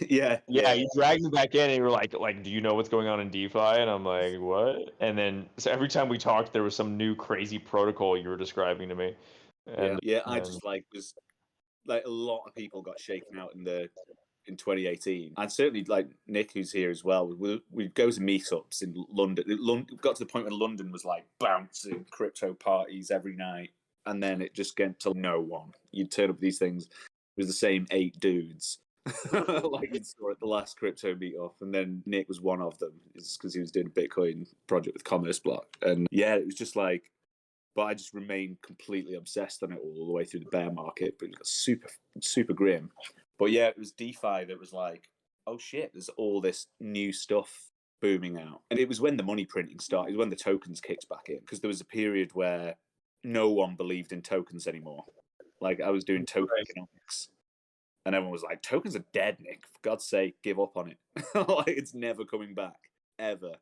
Yeah, you dragged me back in, and you were like, do you know what's going on in DeFi? And I'm like, what? And then so every time we talked, there was some new crazy protocol you were describing to me. And I just was like a lot of people got shaken out in 2018, and certainly like Nick, who's here as well. We'd go to meetups in London. Got to the point where London was like bouncing crypto parties every night, and then it just get to no one. You'd turn up these things. It was the same 8 dudes like you saw at the last crypto meetup, and then Nick was one of them, because he was doing a Bitcoin project with Commerce Block, and yeah, it was just like, but I just remained completely obsessed on it all the way through the bear market, but it got super grim. But yeah, it was DeFi that was like, oh shit, there's all this new stuff booming out, and it was when the money printing started, when the tokens kicked back in, because there was a period where no one believed in tokens anymore. Like I was doing token economics. And everyone was like, tokens are dead, Nick. For God's sake, give up on it. Like, it's never coming back, ever.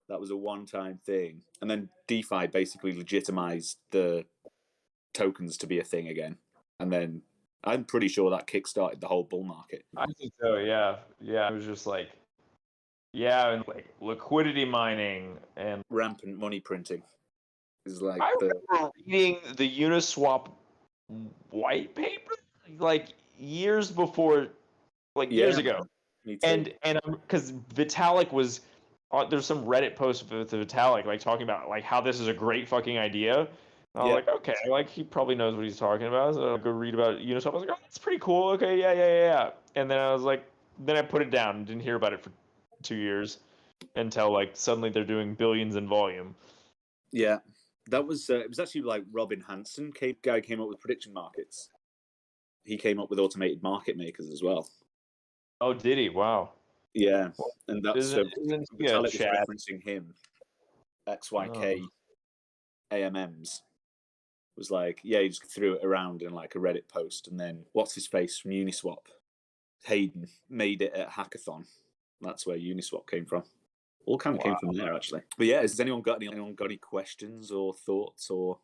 That was a one-time thing. And then DeFi basically legitimized the tokens to be a thing again. And then I'm pretty sure that kickstarted the whole bull market. I think so, yeah. Yeah, it was just like, yeah, and like liquidity mining and rampant money printing is like I remember reading the Uniswap white paper like years before, like years ago. Me too. And because Vitalik was there's some Reddit post with Vitalik like talking about like how this is a great fucking idea. And I was like, okay, like he probably knows what he's talking about. So I'll go read about Uniswap. I was like, oh, that's pretty cool. Okay, yeah. And then I was like, then I put it down and didn't hear about it for 2 years until like suddenly they're doing billions in volume. Yeah, that was it was actually like Robin Hanson guy came up with prediction markets. He came up with automated market makers as well. Oh, did he? Wow. Yeah, and that's Vitalik was referencing him. XYK AMMs was like, yeah, he just threw it around in like a Reddit post, and then what's his face from Uniswap, Hayden, made it at Hackathon. That's where Uniswap came from. All kind of came from there, actually. But yeah, has anyone got any questions or thoughts or?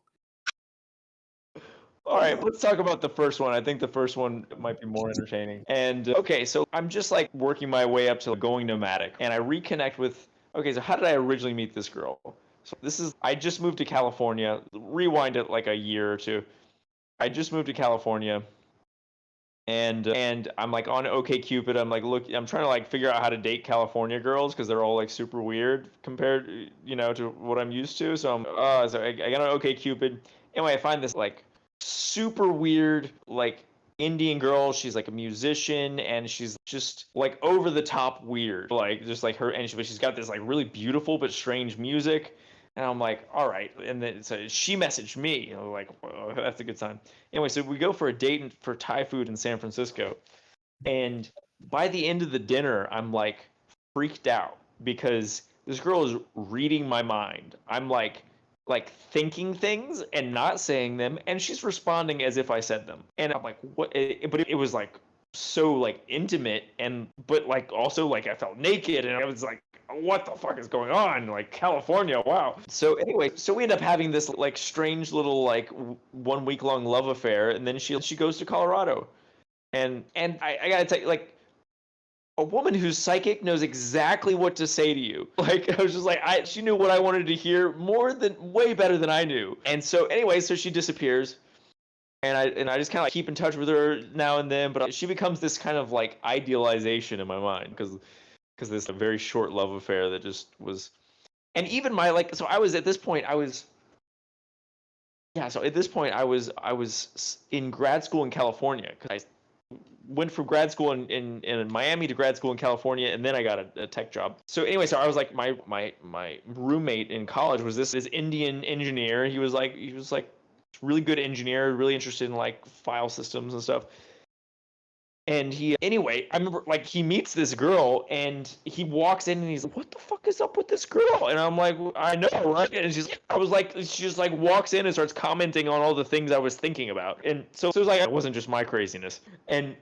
All right, let's talk about the first one. I think the first one might be more entertaining. And okay, so I'm just like working my way up to going nomadic, and I reconnect with. Okay, so how did I originally meet this girl? So I just moved to California. Rewind it like a year or two. I just moved to California, and I'm like on OkCupid. I'm like, look, I'm trying to like figure out how to date California girls because they're all like super weird compared, to what I'm used to. So I got on OkCupid. Anyway, I find this like super weird like Indian girl. She's like a musician and she's just like over the top weird, like just like her. And she's got this like really beautiful but strange music. And I'm like, all right. And then so she messaged me. Like, oh, that's a good sign. Anyway, so we go for a date for Thai food in San Francisco. And by the end of the dinner, I'm like freaked out because this girl is reading my mind. I'm like thinking things and not saying them, and she's responding as if I said them. And I'm like, what? But it was like so like intimate, but like also like I felt naked, and I was like, what the fuck is going on? Like California, wow. So anyway, so we end up having this like strange little like 1 week long love affair, and then she goes to Colorado, and I gotta tell you, like, a woman who's psychic knows exactly what to say to you. Like I was just like, she knew what I wanted to hear way better than I knew. And so anyway, so she disappears. And I just kind of like keep in touch with her now and then, but she becomes this kind of like idealization in my mind because this a very short love affair that just was. And even my like, so I was at this point I was in grad school in California because I went from grad school in Miami to grad school in California, and then I got a tech job. So anyway, so I was like my roommate in college was this Indian engineer. He was like really good engineer, really interested in like file systems and stuff. And anyway, I remember like he meets this girl and he walks in and he's like, what the fuck is up with this girl? And I'm like, I know, right? And she just like walks in and starts commenting on all the things I was thinking about. And so it was like, it wasn't just my craziness. And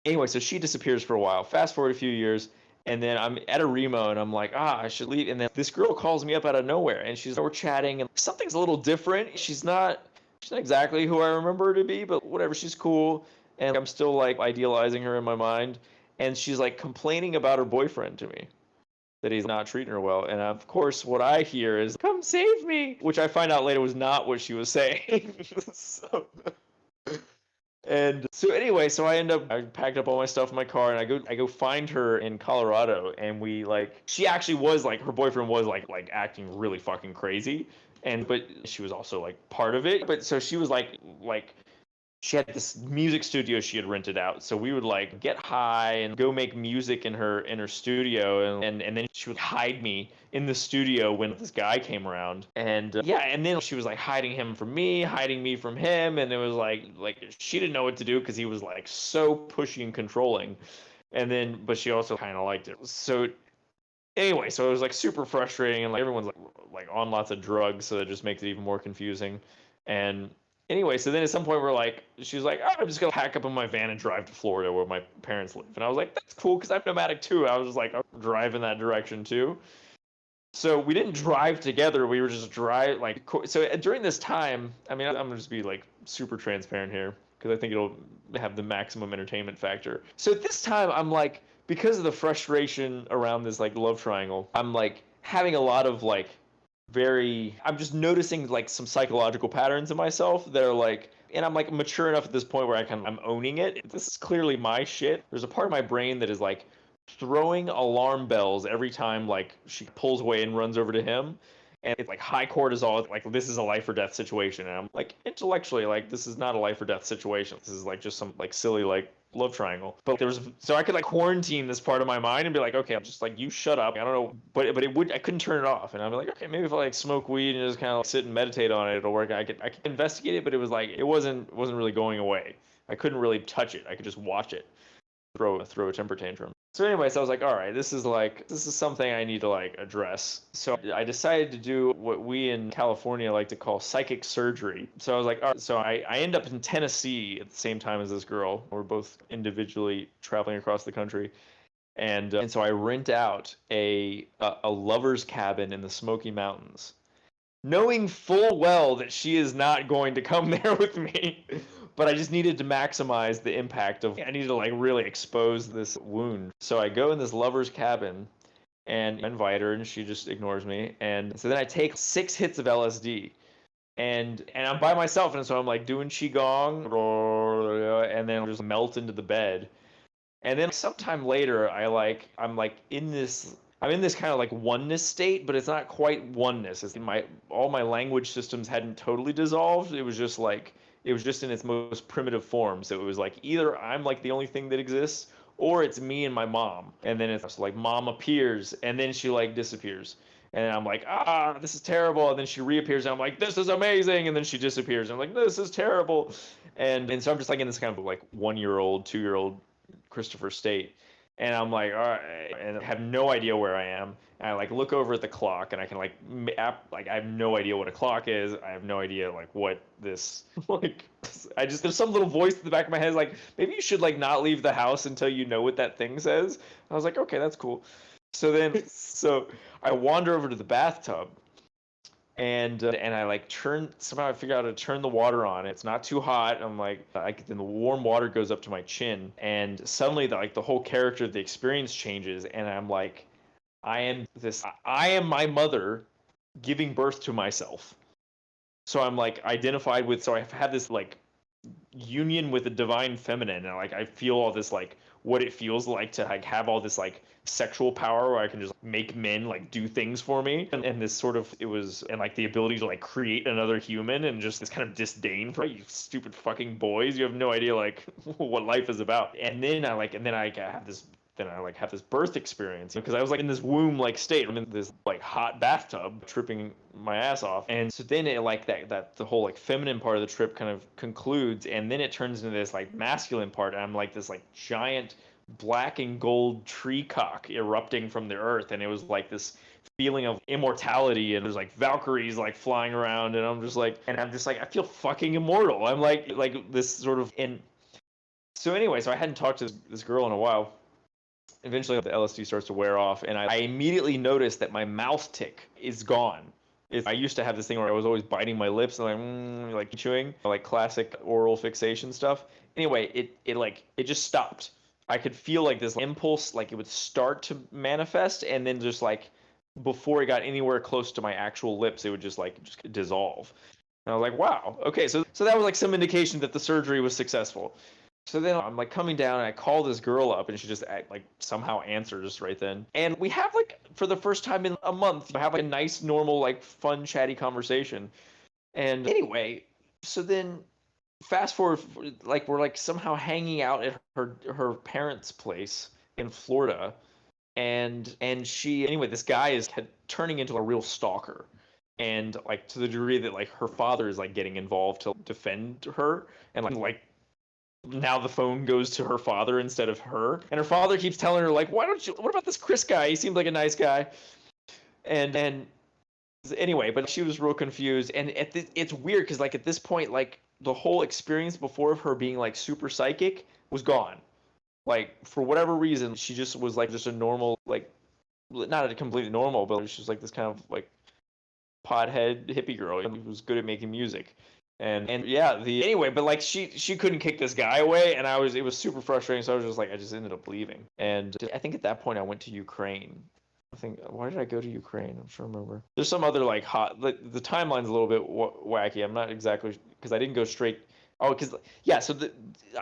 anyway, so she disappears for a while. Fast forward a few years. And then I'm at a Remo and I'm like, I should leave. And then this girl calls me up out of nowhere and we're chatting and something's a little different. She's not exactly who I remember her to be, but whatever, she's cool. And I'm still like idealizing her in my mind. And she's like complaining about her boyfriend to me, that he's not treating her well. And of course, what I hear is, come save me, which I find out later was not what she was saying. And so anyway, so I packed up all my stuff in my car and I go find her in Colorado, and she actually was like, her boyfriend was like acting really fucking crazy, but she was also like part of it. But so she was like she had this music studio she had rented out. So we would like get high and go make music in her studio, and then she would hide me in the studio when this guy came around. And yeah, and then she was like hiding him from me, hiding me from him, and it was like she didn't know what to do because he was like so pushy and controlling. And then but she also kind of liked it. So anyway, so it was like super frustrating, and like everyone's like on lots of drugs, so it just makes it even more confusing. And anyway, so then at some point we're like, she was like, oh, I'm just gonna pack up in my van and drive to Florida where my parents live. And I was like, that's cool because I'm nomadic too. I was just like, I'll drive in that direction too. So we didn't drive together. We were just so during this time, I mean, I'm gonna just be like super transparent here because I think it'll have the maximum entertainment factor. So at this time, I'm like, because of the frustration around this like love triangle, I'm like having a lot of like I'm just noticing like some psychological patterns in myself that are like, and I'm like mature enough at this point where I'm owning it. This is clearly my shit. There's a part of my brain that is like throwing alarm bells every time like she pulls away and runs over to him. And it's like high cortisol, like this is a life or death situation. And I'm like intellectually, like this is not a life or death situation. This is like just some like silly like love triangle. But so I could like quarantine this part of my mind and be like, okay, I'm just like, you shut up. I don't know, but I couldn't turn it off. And I'd be like, okay, maybe if I like smoke weed and just kind of like sit and meditate on it, it'll work. I could investigate it, but it was like it wasn't really going away. I couldn't really touch it. I could just watch it throw a temper tantrum. So anyways, I was like, all right, this is something I need to like address. So I decided to do what we in California like to call psychic surgery. So I was like, all right, so I end up in Tennessee at the same time as this girl. We're both individually traveling across the country. And so I rent out a lover's cabin in the Smoky Mountains, knowing full well that she is not going to come there with me. But I just needed to maximize the impact I needed to like really expose this wound. So I go in this lover's cabin and I invite her and she just ignores me. And so then I take 6 hits of LSD and I'm by myself. And so I'm like doing Qigong and then I'll just melt into the bed. And then sometime later, I'm in this kind of like oneness state, but it's not quite oneness. It's all my language systems hadn't totally dissolved. It was just in its most primitive form. So it was like either I'm like the only thing that exists, or it's me and my mom. And then it's like mom appears and then she like disappears. And I'm like, this is terrible. And then she reappears and I'm like, this is amazing. And then she disappears. And I'm like, this is terrible. And so I'm just like in this kind of like 1-year-old, 2-year-old Christopher state. And I'm like, all right, and I have no idea where I am. And I like look over at the clock and I can like I have no idea what a clock is. I have no idea like what this like there's some little voice in the back of my head like maybe you should like not leave the house until you know what that thing says. I was like, okay, that's cool. So I wander over to the bathtub and I like somehow I figure out how to turn the water on. It's not too hot. I'm like, then the warm water goes up to my chin, and suddenly the whole character of the experience changes, and I'm like, I am my mother giving birth to myself. So I'm like identified with, so I have this like union with the divine feminine, and like I feel all this like what it feels like to like have all this like sexual power where I can just make men like do things for me, and this sort of and like the ability to like create another human, and just this kind of disdain for you stupid fucking boys, you have no idea like what life is about. And then I have this birth experience because I was like in this womb like state. I'm in this like hot bathtub tripping my ass off. And so then it like that the whole like feminine part of the trip kind of concludes, and then it turns into this like masculine part, and I'm like this like giant black and gold tree cock erupting from the earth, and it was like this feeling of immortality, and there's like Valkyries like flying around, and I'm just like I feel fucking immortal. I'm like this sort of. And so anyway, so I hadn't talked to this girl in a while. Eventually the LSD starts to wear off, and I immediately noticed that my mouth tick is gone. I used to have this thing where I was always biting my lips and like chewing, like classic oral fixation stuff. Anyway, it just stopped. I could feel like this impulse, like it would start to manifest, and then just like before it got anywhere close to my actual lips, it would just dissolve. And I was like, wow, okay, so that was like some indication that the surgery was successful. So then I'm like coming down and I call this girl up, and she just like somehow answers right then. And we have like for the first time in a month, have like a nice, normal, like fun, chatty conversation. And anyway, so then fast forward, like we're like somehow hanging out at her parents' place in Florida, and she anyway, this guy is turning into a real stalker, and like to the degree that like her father is like getting involved to defend her, and like now the phone goes to her father instead of her, and her father keeps telling her like, why don't you, what about this Chris guy, he seemed like a nice guy, and anyway, but she was real confused, and it's weird because like at this point, like the whole experience before of her being like super psychic was gone. Like for whatever reason, she just was like just a normal, like not a completely normal, but she was like this kind of like pothead hippie girl who was good at making music. And yeah, the anyway, but like she couldn't kick this guy away, and it was super frustrating. So I was just like, I just ended up leaving. And I think at that point I went to Ukraine. I think, why did I go to Ukraine? I'm trying to remember. There's some other like hot, like, the timeline's a little bit wacky. I'm not exactly, because I didn't go straight. Oh, because yeah, so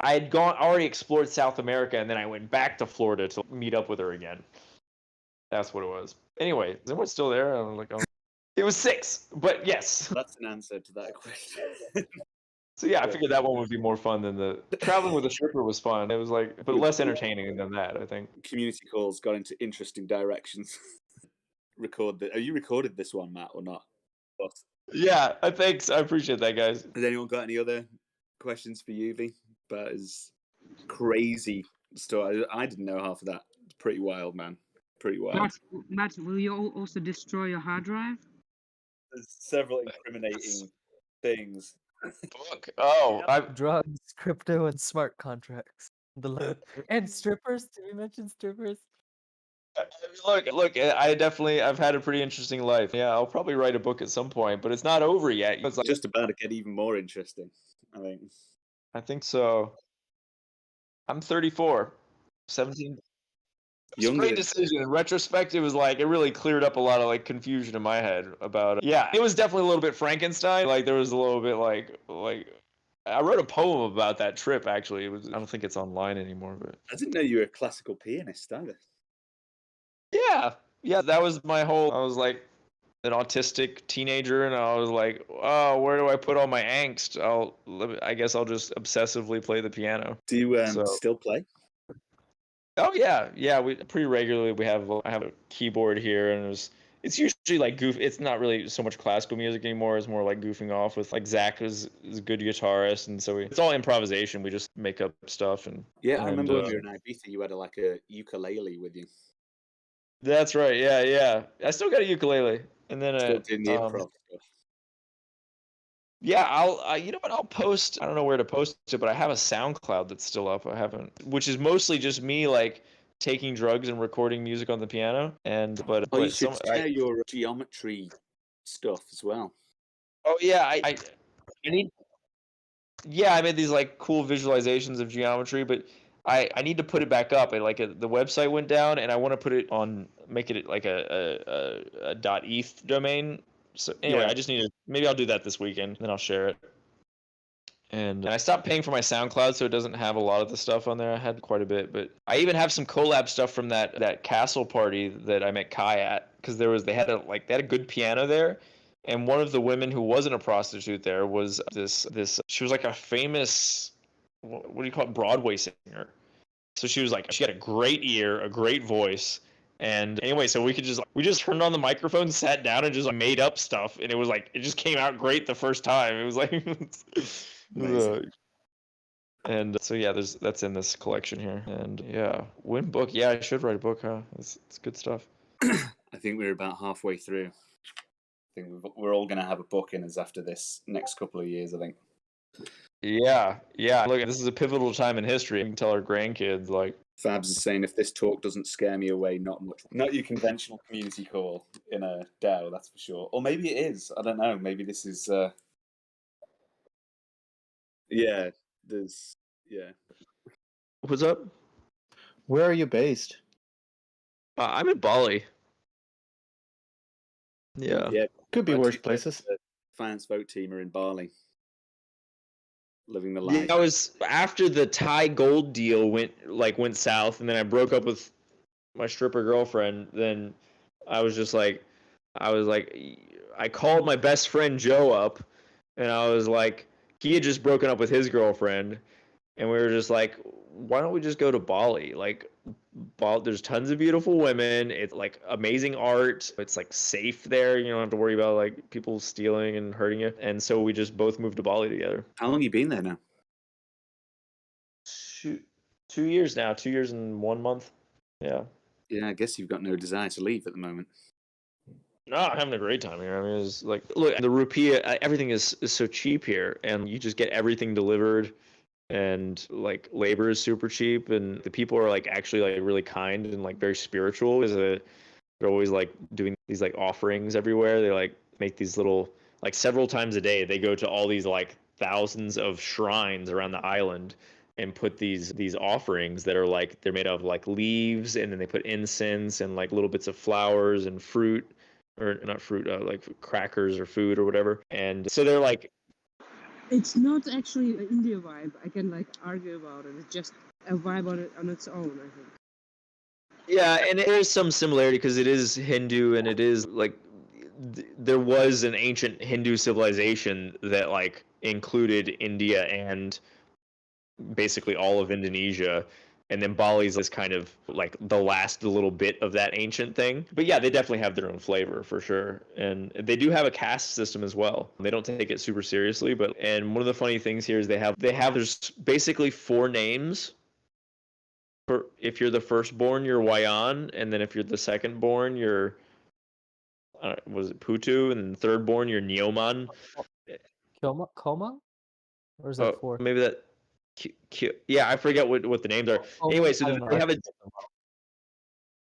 I had already explored South America, and then I went back to Florida to meet up with her again. That's what it was. Anyway, is anyone still there? I'm like, it was 6, but yes. That's an answer to that question. So yeah, I figured that one would be more fun than the traveling with a stripper was fun. It was like, but less entertaining than that, I think. Community calls got into interesting directions. Have you recorded this one, Matt, or not? Yeah, thanks. I appreciate that, guys. Has anyone got any other questions for Yuvi about his crazy story? I didn't know half of that. It's pretty wild, man. Pretty wild. Matt, will you also destroy your hard drive? There's several incriminating things. Book. Oh, Drugs, crypto, and smart contracts. And strippers. Did we mention strippers? look. I've had a pretty interesting life. Yeah, I'll probably write a book at some point, but it's not over yet. It's just about to get even more interesting, I think. I think so. I'm 34, 17. It's a great decision. In retrospect, it was like, it really cleared up a lot of like confusion in my head about it. Yeah, it was definitely a little bit Frankenstein. Like there was a little bit like I wrote a poem about that trip, actually. I don't think it's online anymore, but I didn't know you were a classical pianist either. yeah, that was my whole. I was like an autistic teenager, and I was like, oh, where do I put all my angst? I guess I'll just obsessively play the piano. Do you still play? Oh yeah. We pretty regularly I have a keyboard here, and it's usually like it's not really so much classical music anymore. It's more like goofing off with like Zach is a good guitarist, and so it's all improvisation. We just make up stuff and. Yeah, I remember when you were in Ibiza, you had a ukulele with you. That's right. Yeah. I still got a ukulele, and then still doing the improv stuff. Yeah, you know what? I'll post. I don't know where to post it, but I have a SoundCloud that's still up. I haven't, which is mostly just me like taking drugs and recording music on the piano. But you should share your geometry stuff as well. Oh yeah, I need. Yeah, I made these like cool visualizations of geometry, but I need to put it back up. The website went down, and I want to put it on, make it like a .eth domain. So anyway, yeah. I just need to, maybe I'll do that this weekend, then I'll share it. And I stopped paying for my SoundCloud, so it doesn't have a lot of the stuff on there. I had quite a bit, but I even have some collab stuff from that castle party that I met Kai at, because they had a good piano there, and one of the women who wasn't a prostitute there was this she was like a famous, what do you call it, Broadway singer. So she had a great ear, a great voice. And anyway, so we just turned on the microphone, sat down, and just made up stuff, and it just came out great the first time. It was like, and so yeah, that's in this collection here, and yeah, win book. Yeah, I should write a book, huh? It's good stuff. I think we're about halfway through. I think we're all gonna have a book in us after this next couple of years, I think. Yeah. Look, this is a pivotal time in history. We can tell our grandkids, like. Fabs is saying, if this talk doesn't scare me away, not much. Not your conventional community call in a DAO, that's for sure. Or maybe it is. I don't know. Maybe this is. Yeah. What's up? Where are you based? I'm in Bali. Yeah. Could be worse places. The finance.vote team are in Bali. Living the life. Yeah, I was after the Thai gold deal went south, and then I broke up with my stripper girlfriend. Then I called my best friend Joe up, and I was like, he had just broken up with his girlfriend, and we were just like, why don't we just go to Bali? Like, there's tons of beautiful women. It's like amazing art. It's like safe there. You don't have to worry about like people stealing and hurting you. And so we just both moved to Bali together. How long you been there now? 2 years now. 2 years and 1 month. Yeah. Yeah, I guess you've got no desire to leave at the moment. No, I'm having a great time here. I mean, it's like, look, the rupee, everything is so cheap here, and you just get everything delivered, and like labor is super cheap, and the people are like actually like really kind and like very spiritual. They're always like doing these like offerings everywhere. They like make these little, like several times a day, they go to all these like thousands of shrines around the island and put these offerings that are like, they're made of like leaves, and then they put incense and like little bits of flowers and fruit, or not fruit, like crackers or food or whatever. And so they're like, It's not actually an India vibe. I can like argue about it. It's just a vibe on its own, I think. yeah, and there is some similarity because it is Hindu, and it is like there was an ancient Hindu civilization that like included India and basically all of Indonesia, and then Bali's is kind of like the last little bit of that ancient thing. But yeah, they definitely have their own flavor for sure, and they do have a caste system as well. They don't take it super seriously, but and one of the funny things here is they have there's basically 4 names. For if you're the firstborn, you're Wayan, and then if you're the secondborn, you're was it Putu, and thirdborn, you're Nyoman. Koma? Or is that 4? Maybe that. Yeah, I forget what the names are. Anyway, so they have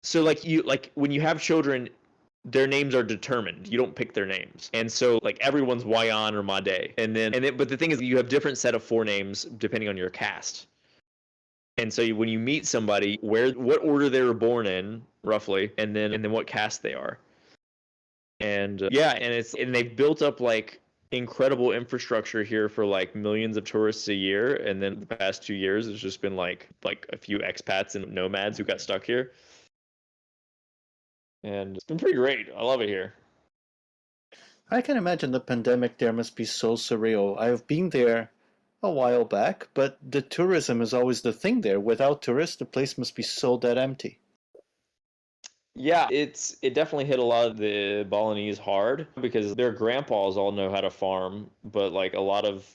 so like when you have children, their names are determined. You don't pick their names, and so like everyone's Wayan or Made, but the thing is, you have different set of 4 names depending on your caste. And so when you meet somebody, what order they were born in, roughly, and then what caste they are. And yeah, and they've built up like incredible infrastructure here for like millions of tourists a year. And then the past 2 years, it's just been like a few expats and nomads who got stuck here. And it's been pretty great. I love it here. I can imagine the pandemic there must be so surreal. I've been there a while back, but the tourism is always the thing there. Without tourists, the place must be so dead empty. Yeah, it definitely hit a lot of the Balinese hard because their grandpas all know how to farm, but like a lot of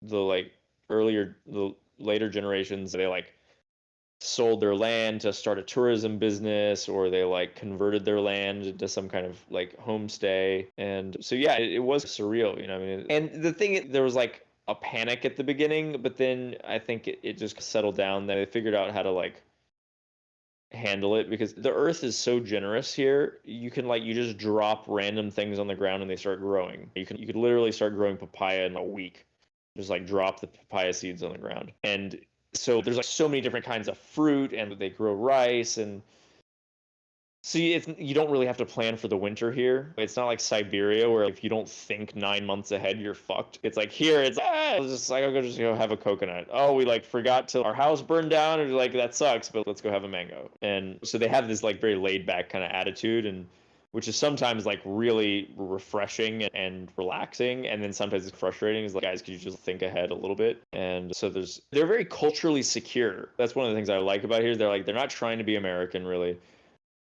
the later generations, they like sold their land to start a tourism business, or they like converted their land into some kind of like homestay. And so yeah, it was surreal, you know. I mean, and the thing, there was like a panic at the beginning, but then I think it just settled down. That they figured out how to like handle it, because the earth is so generous here. You just drop random things on the ground and they start growing. You could literally start growing papaya in a week. Just like drop the papaya seeds on the ground. And so there's like so many different kinds of fruit, and they grow rice, and so you don't really have to plan for the winter here. It's not like Siberia where if you don't think 9 months ahead, you're fucked. It's like here, it's just like, I'll just go have a coconut. Oh, we like forgot to our house burned down, and like that sucks, but let's go have a mango. And so they have this like very laid back kind of attitude, and which is sometimes like really refreshing and relaxing, and then sometimes it's frustrating. It's like, guys, could you just think ahead a little bit? And so they're very culturally secure. That's one of the things I like about here. They're not trying to be American really.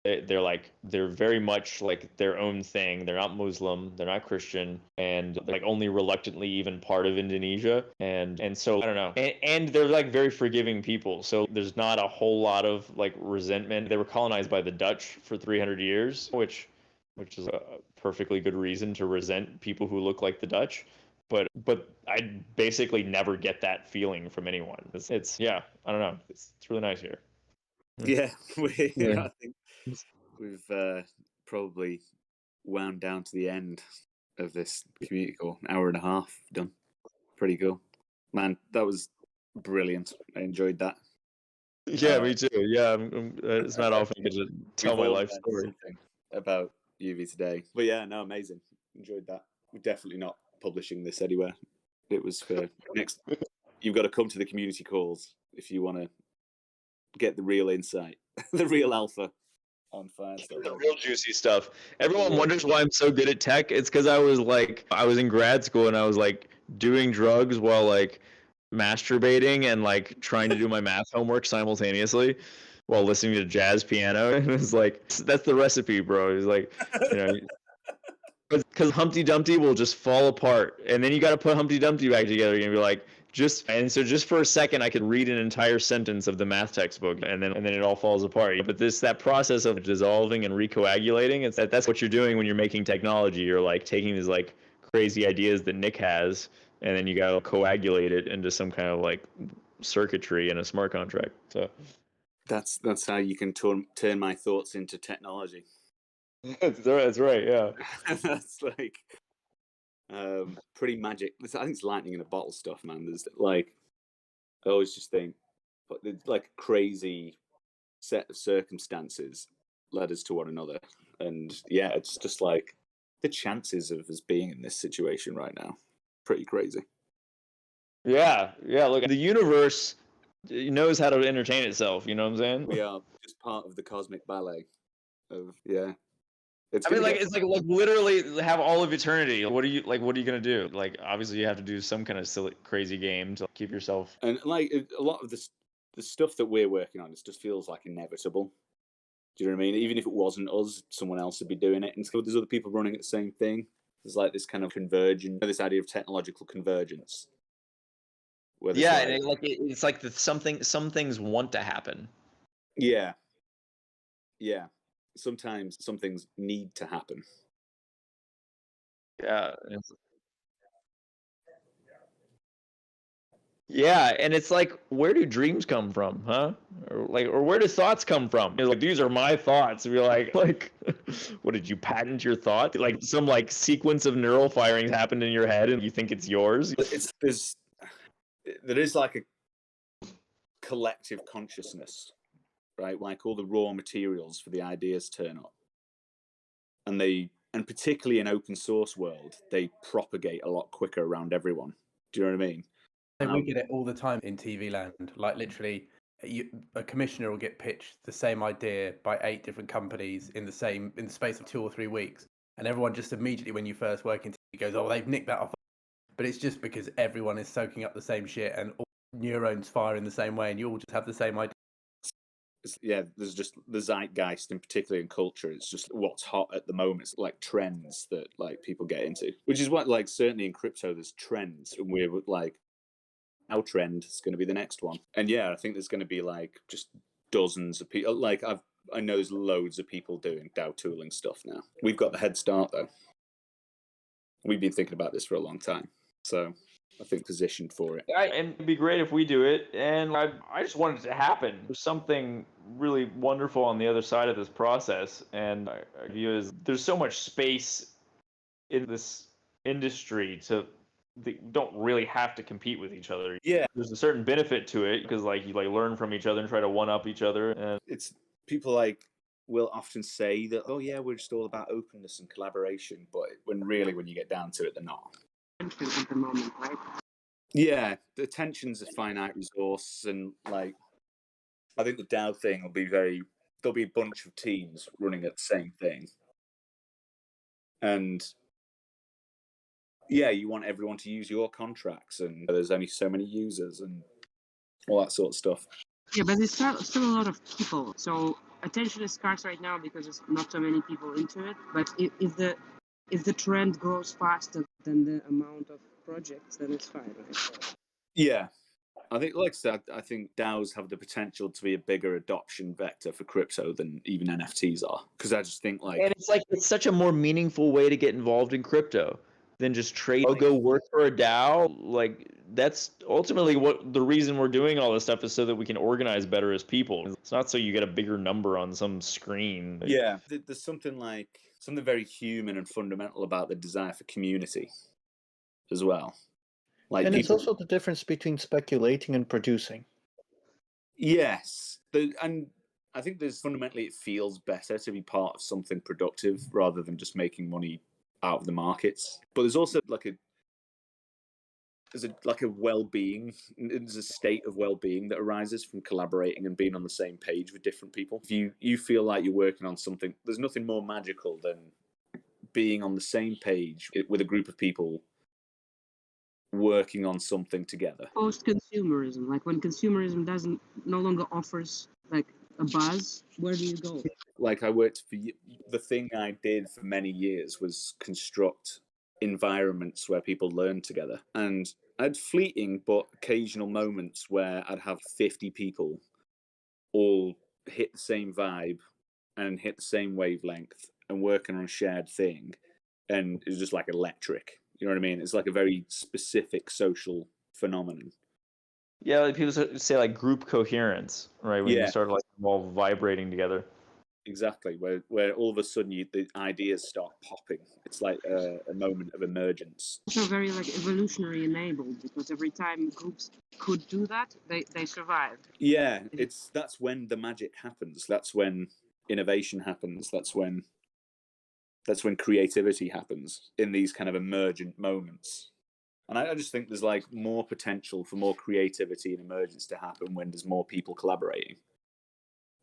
They're very much like their own thing. They're not Muslim, they're not Christian, and they're like only reluctantly even part of Indonesia. And so I don't know. And they're like very forgiving people. So there's not a whole lot of like resentment. They were colonized by the Dutch for 300 years, which is a perfectly good reason to resent people who look like the Dutch. But I basically never get that feeling from anyone. It's yeah, I don't know. It's really nice here. Yeah, Yeah. I think we've probably wound down to the end of this community call. An hour and a half done. Pretty cool, man. That was brilliant. I enjoyed that. Yeah, me too. Yeah, it's not often I get to tell my We've all life learned story. something about Yuvi today. But yeah, no, amazing. Enjoyed that. We're definitely not publishing this anywhere. It was for next. You've got to come to the community calls if you want to get the real insight, the real alpha on finance.vote. The real juicy stuff. Everyone wonders why I'm so good at tech. It's because I was in grad school and I was like doing drugs while like masturbating and like trying to do my math homework simultaneously while listening to jazz piano. And it's like, that's the recipe, bro. He's like, you know, because Humpty Dumpty will just fall apart, and then you got to put Humpty Dumpty back together and be like, just for a second, I could read an entire sentence of the math textbook, and then it all falls apart. But that process of dissolving and recoagulating, that's what you're doing when you're making technology. You're like taking these like crazy ideas that Nick has, and then you got to coagulate it into some kind of like circuitry in a smart contract. So that's how you can turn my thoughts into technology. that's right. Yeah. That's like pretty magic. I think it's lightning in a bottle stuff, man. There's like, I always just think, but there's like a crazy set of circumstances led us to one another, and yeah, it's just like the chances of us being in this situation right now, pretty crazy. Yeah. Look, the universe knows how to entertain itself. You know what I'm saying? We are just part of the cosmic ballet of It's I mean, gonna like get it's like literally have all of eternity. What are you gonna do? Like, obviously, you have to do some kind of silly, crazy game to keep yourself. and like a lot of the stuff that we're working on, it just feels like inevitable. Do you know what I mean? Even if it wasn't us, someone else would be doing it. And so there's other people running at the same thing. There's like this kind of convergence, this idea of technological convergence. Where Yeah, and it's like some things want to happen. yeah. Sometimes some things need to happen. Yeah. Yeah, and it's like, where do dreams come from, huh? Or where do thoughts come from? It's like, these are my thoughts. And you're like, what did you patent your thought? Like some like sequence of neural firings happened in your head, and you think it's yours. There is like a collective consciousness, right? Like all the raw materials for the ideas turn up, and particularly in open source world, they propagate a lot quicker around everyone. Do you know what I mean? We get it all the time in TV land. Like literally, a commissioner will get pitched the same idea by 8 different companies in the space of 2 or 3 weeks, and everyone just immediately, when you first work in TV, goes, "Oh, they've nicked that off." But it's just because everyone is soaking up the same shit, and all neurons fire in the same way, and you all just have the same idea. There's just the zeitgeist, and particularly in culture, it's just what's hot at the moment. It's like trends that like people get into, which is what, like, certainly in crypto there's trends, and we're like, our trend is going to be the next one. And yeah, I think there's going to be like just dozens of people. Like I know there's loads of people doing DAO tooling stuff now. We've got the head start though. We've been thinking about this for a long time, so I think positioned for it. And it'd be great if we do it, and I just want it to happen. There's something really wonderful on the other side of this process, and I view as there's so much space in this industry they don't really have to compete with each other. Yeah, there's a certain benefit to it because like you like learn from each other and try to one up each other. And it's people like will often say that, oh yeah, we're just all about openness and collaboration, but when you get down to it, they're not. At the moment, right? Yeah, the attention's a finite resource, and like I think the DAO thing will be there'll be a bunch of teams running at the same thing, and yeah, you want everyone to use your contracts, and there's only so many users and all that sort of stuff. Yeah, but there's still a lot of people. So attention is scarce right now because there's not so many people into it. But if the trend grows faster than the amount of projects, then it's fine, right? Yeah, I think, like I said, I think DAOs have the potential to be a bigger adoption vector for crypto than even NFTs are. Because I just think and it's such a more meaningful way to get involved in crypto than just trade. I'll go work for a DAO. Like that's ultimately what the reason we're doing all this stuff is so that we can organize better as people. It's not so you get a bigger number on some screen. Yeah, there's something very human and fundamental about the desire for community as well. Like, and it's also the difference between speculating and producing. Yes, and I think fundamentally it feels better to be part of something productive rather than just making money out of the markets. But there's also like a well-being. There's a state of well-being that arises from collaborating and being on the same page with different people. If you feel like you're working on something, there's nothing more magical than being on the same page with a group of people working on something together. Post-consumerism, like when consumerism no longer offers like a buzz, where do you go? Like I worked for the thing I did for many years was construct environments where people learn together, and I had fleeting but occasional moments where I'd have 50 people all hit the same vibe and hit the same wavelength and working on a shared thing, and it was just like electric. You know what I mean? It's like a very specific social phenomenon. Yeah, like people say like group coherence, right? When you Yeah. start like all vibrating together. Exactly, where all of a sudden the ideas start popping. It's like a moment of emergence. Also very like evolutionary enabled, because every time groups could do that, they survived. Yeah, that's when the magic happens. That's when innovation happens. That's when creativity happens in these kind of emergent moments. And I just think there's like more potential for more creativity and emergence to happen when there's more people collaborating.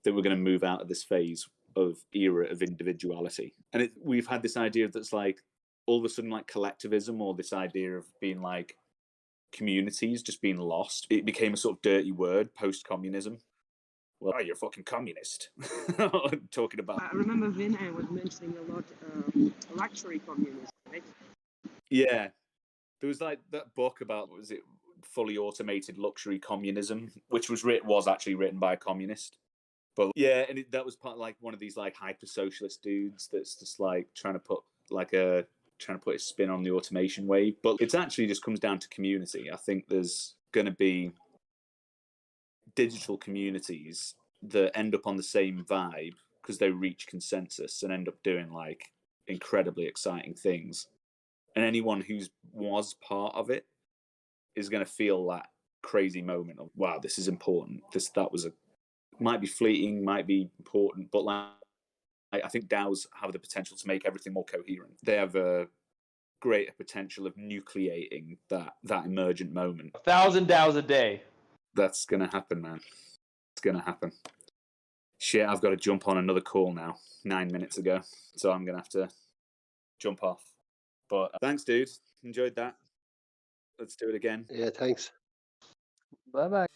That we're going to move out of this phase of era of individuality. And we've had this idea that's like all of a sudden like collectivism, or this idea of being like communities just being lost. It became a sort of dirty word post-communism. Well, you're a fucking communist. Talking about. I remember Vinay was mentioning a lot luxury communism, right? Yeah, there was like that book about, what was it, fully automated luxury communism, which was actually written by a communist. But yeah, and that was part like one of these like hyper socialist dudes that's just like trying to put a spin on the automation wave. But it actually just comes down to community. I think there's going to be digital communities that end up on the same vibe because they reach consensus and end up doing like incredibly exciting things. And anyone who's was part of it is going to feel that crazy moment of, wow, this is important. Might be fleeting, might be important, but like I think DAOs have the potential to make everything more coherent. They have a greater potential of nucleating that emergent moment. 1,000 DAOs a day. That's gonna happen, man. It's gonna happen. Shit, I've got to jump on another call now. 9 minutes ago, so I'm gonna have to jump off. But thanks, dude. Enjoyed that. Let's do it again. Yeah, thanks. Bye bye.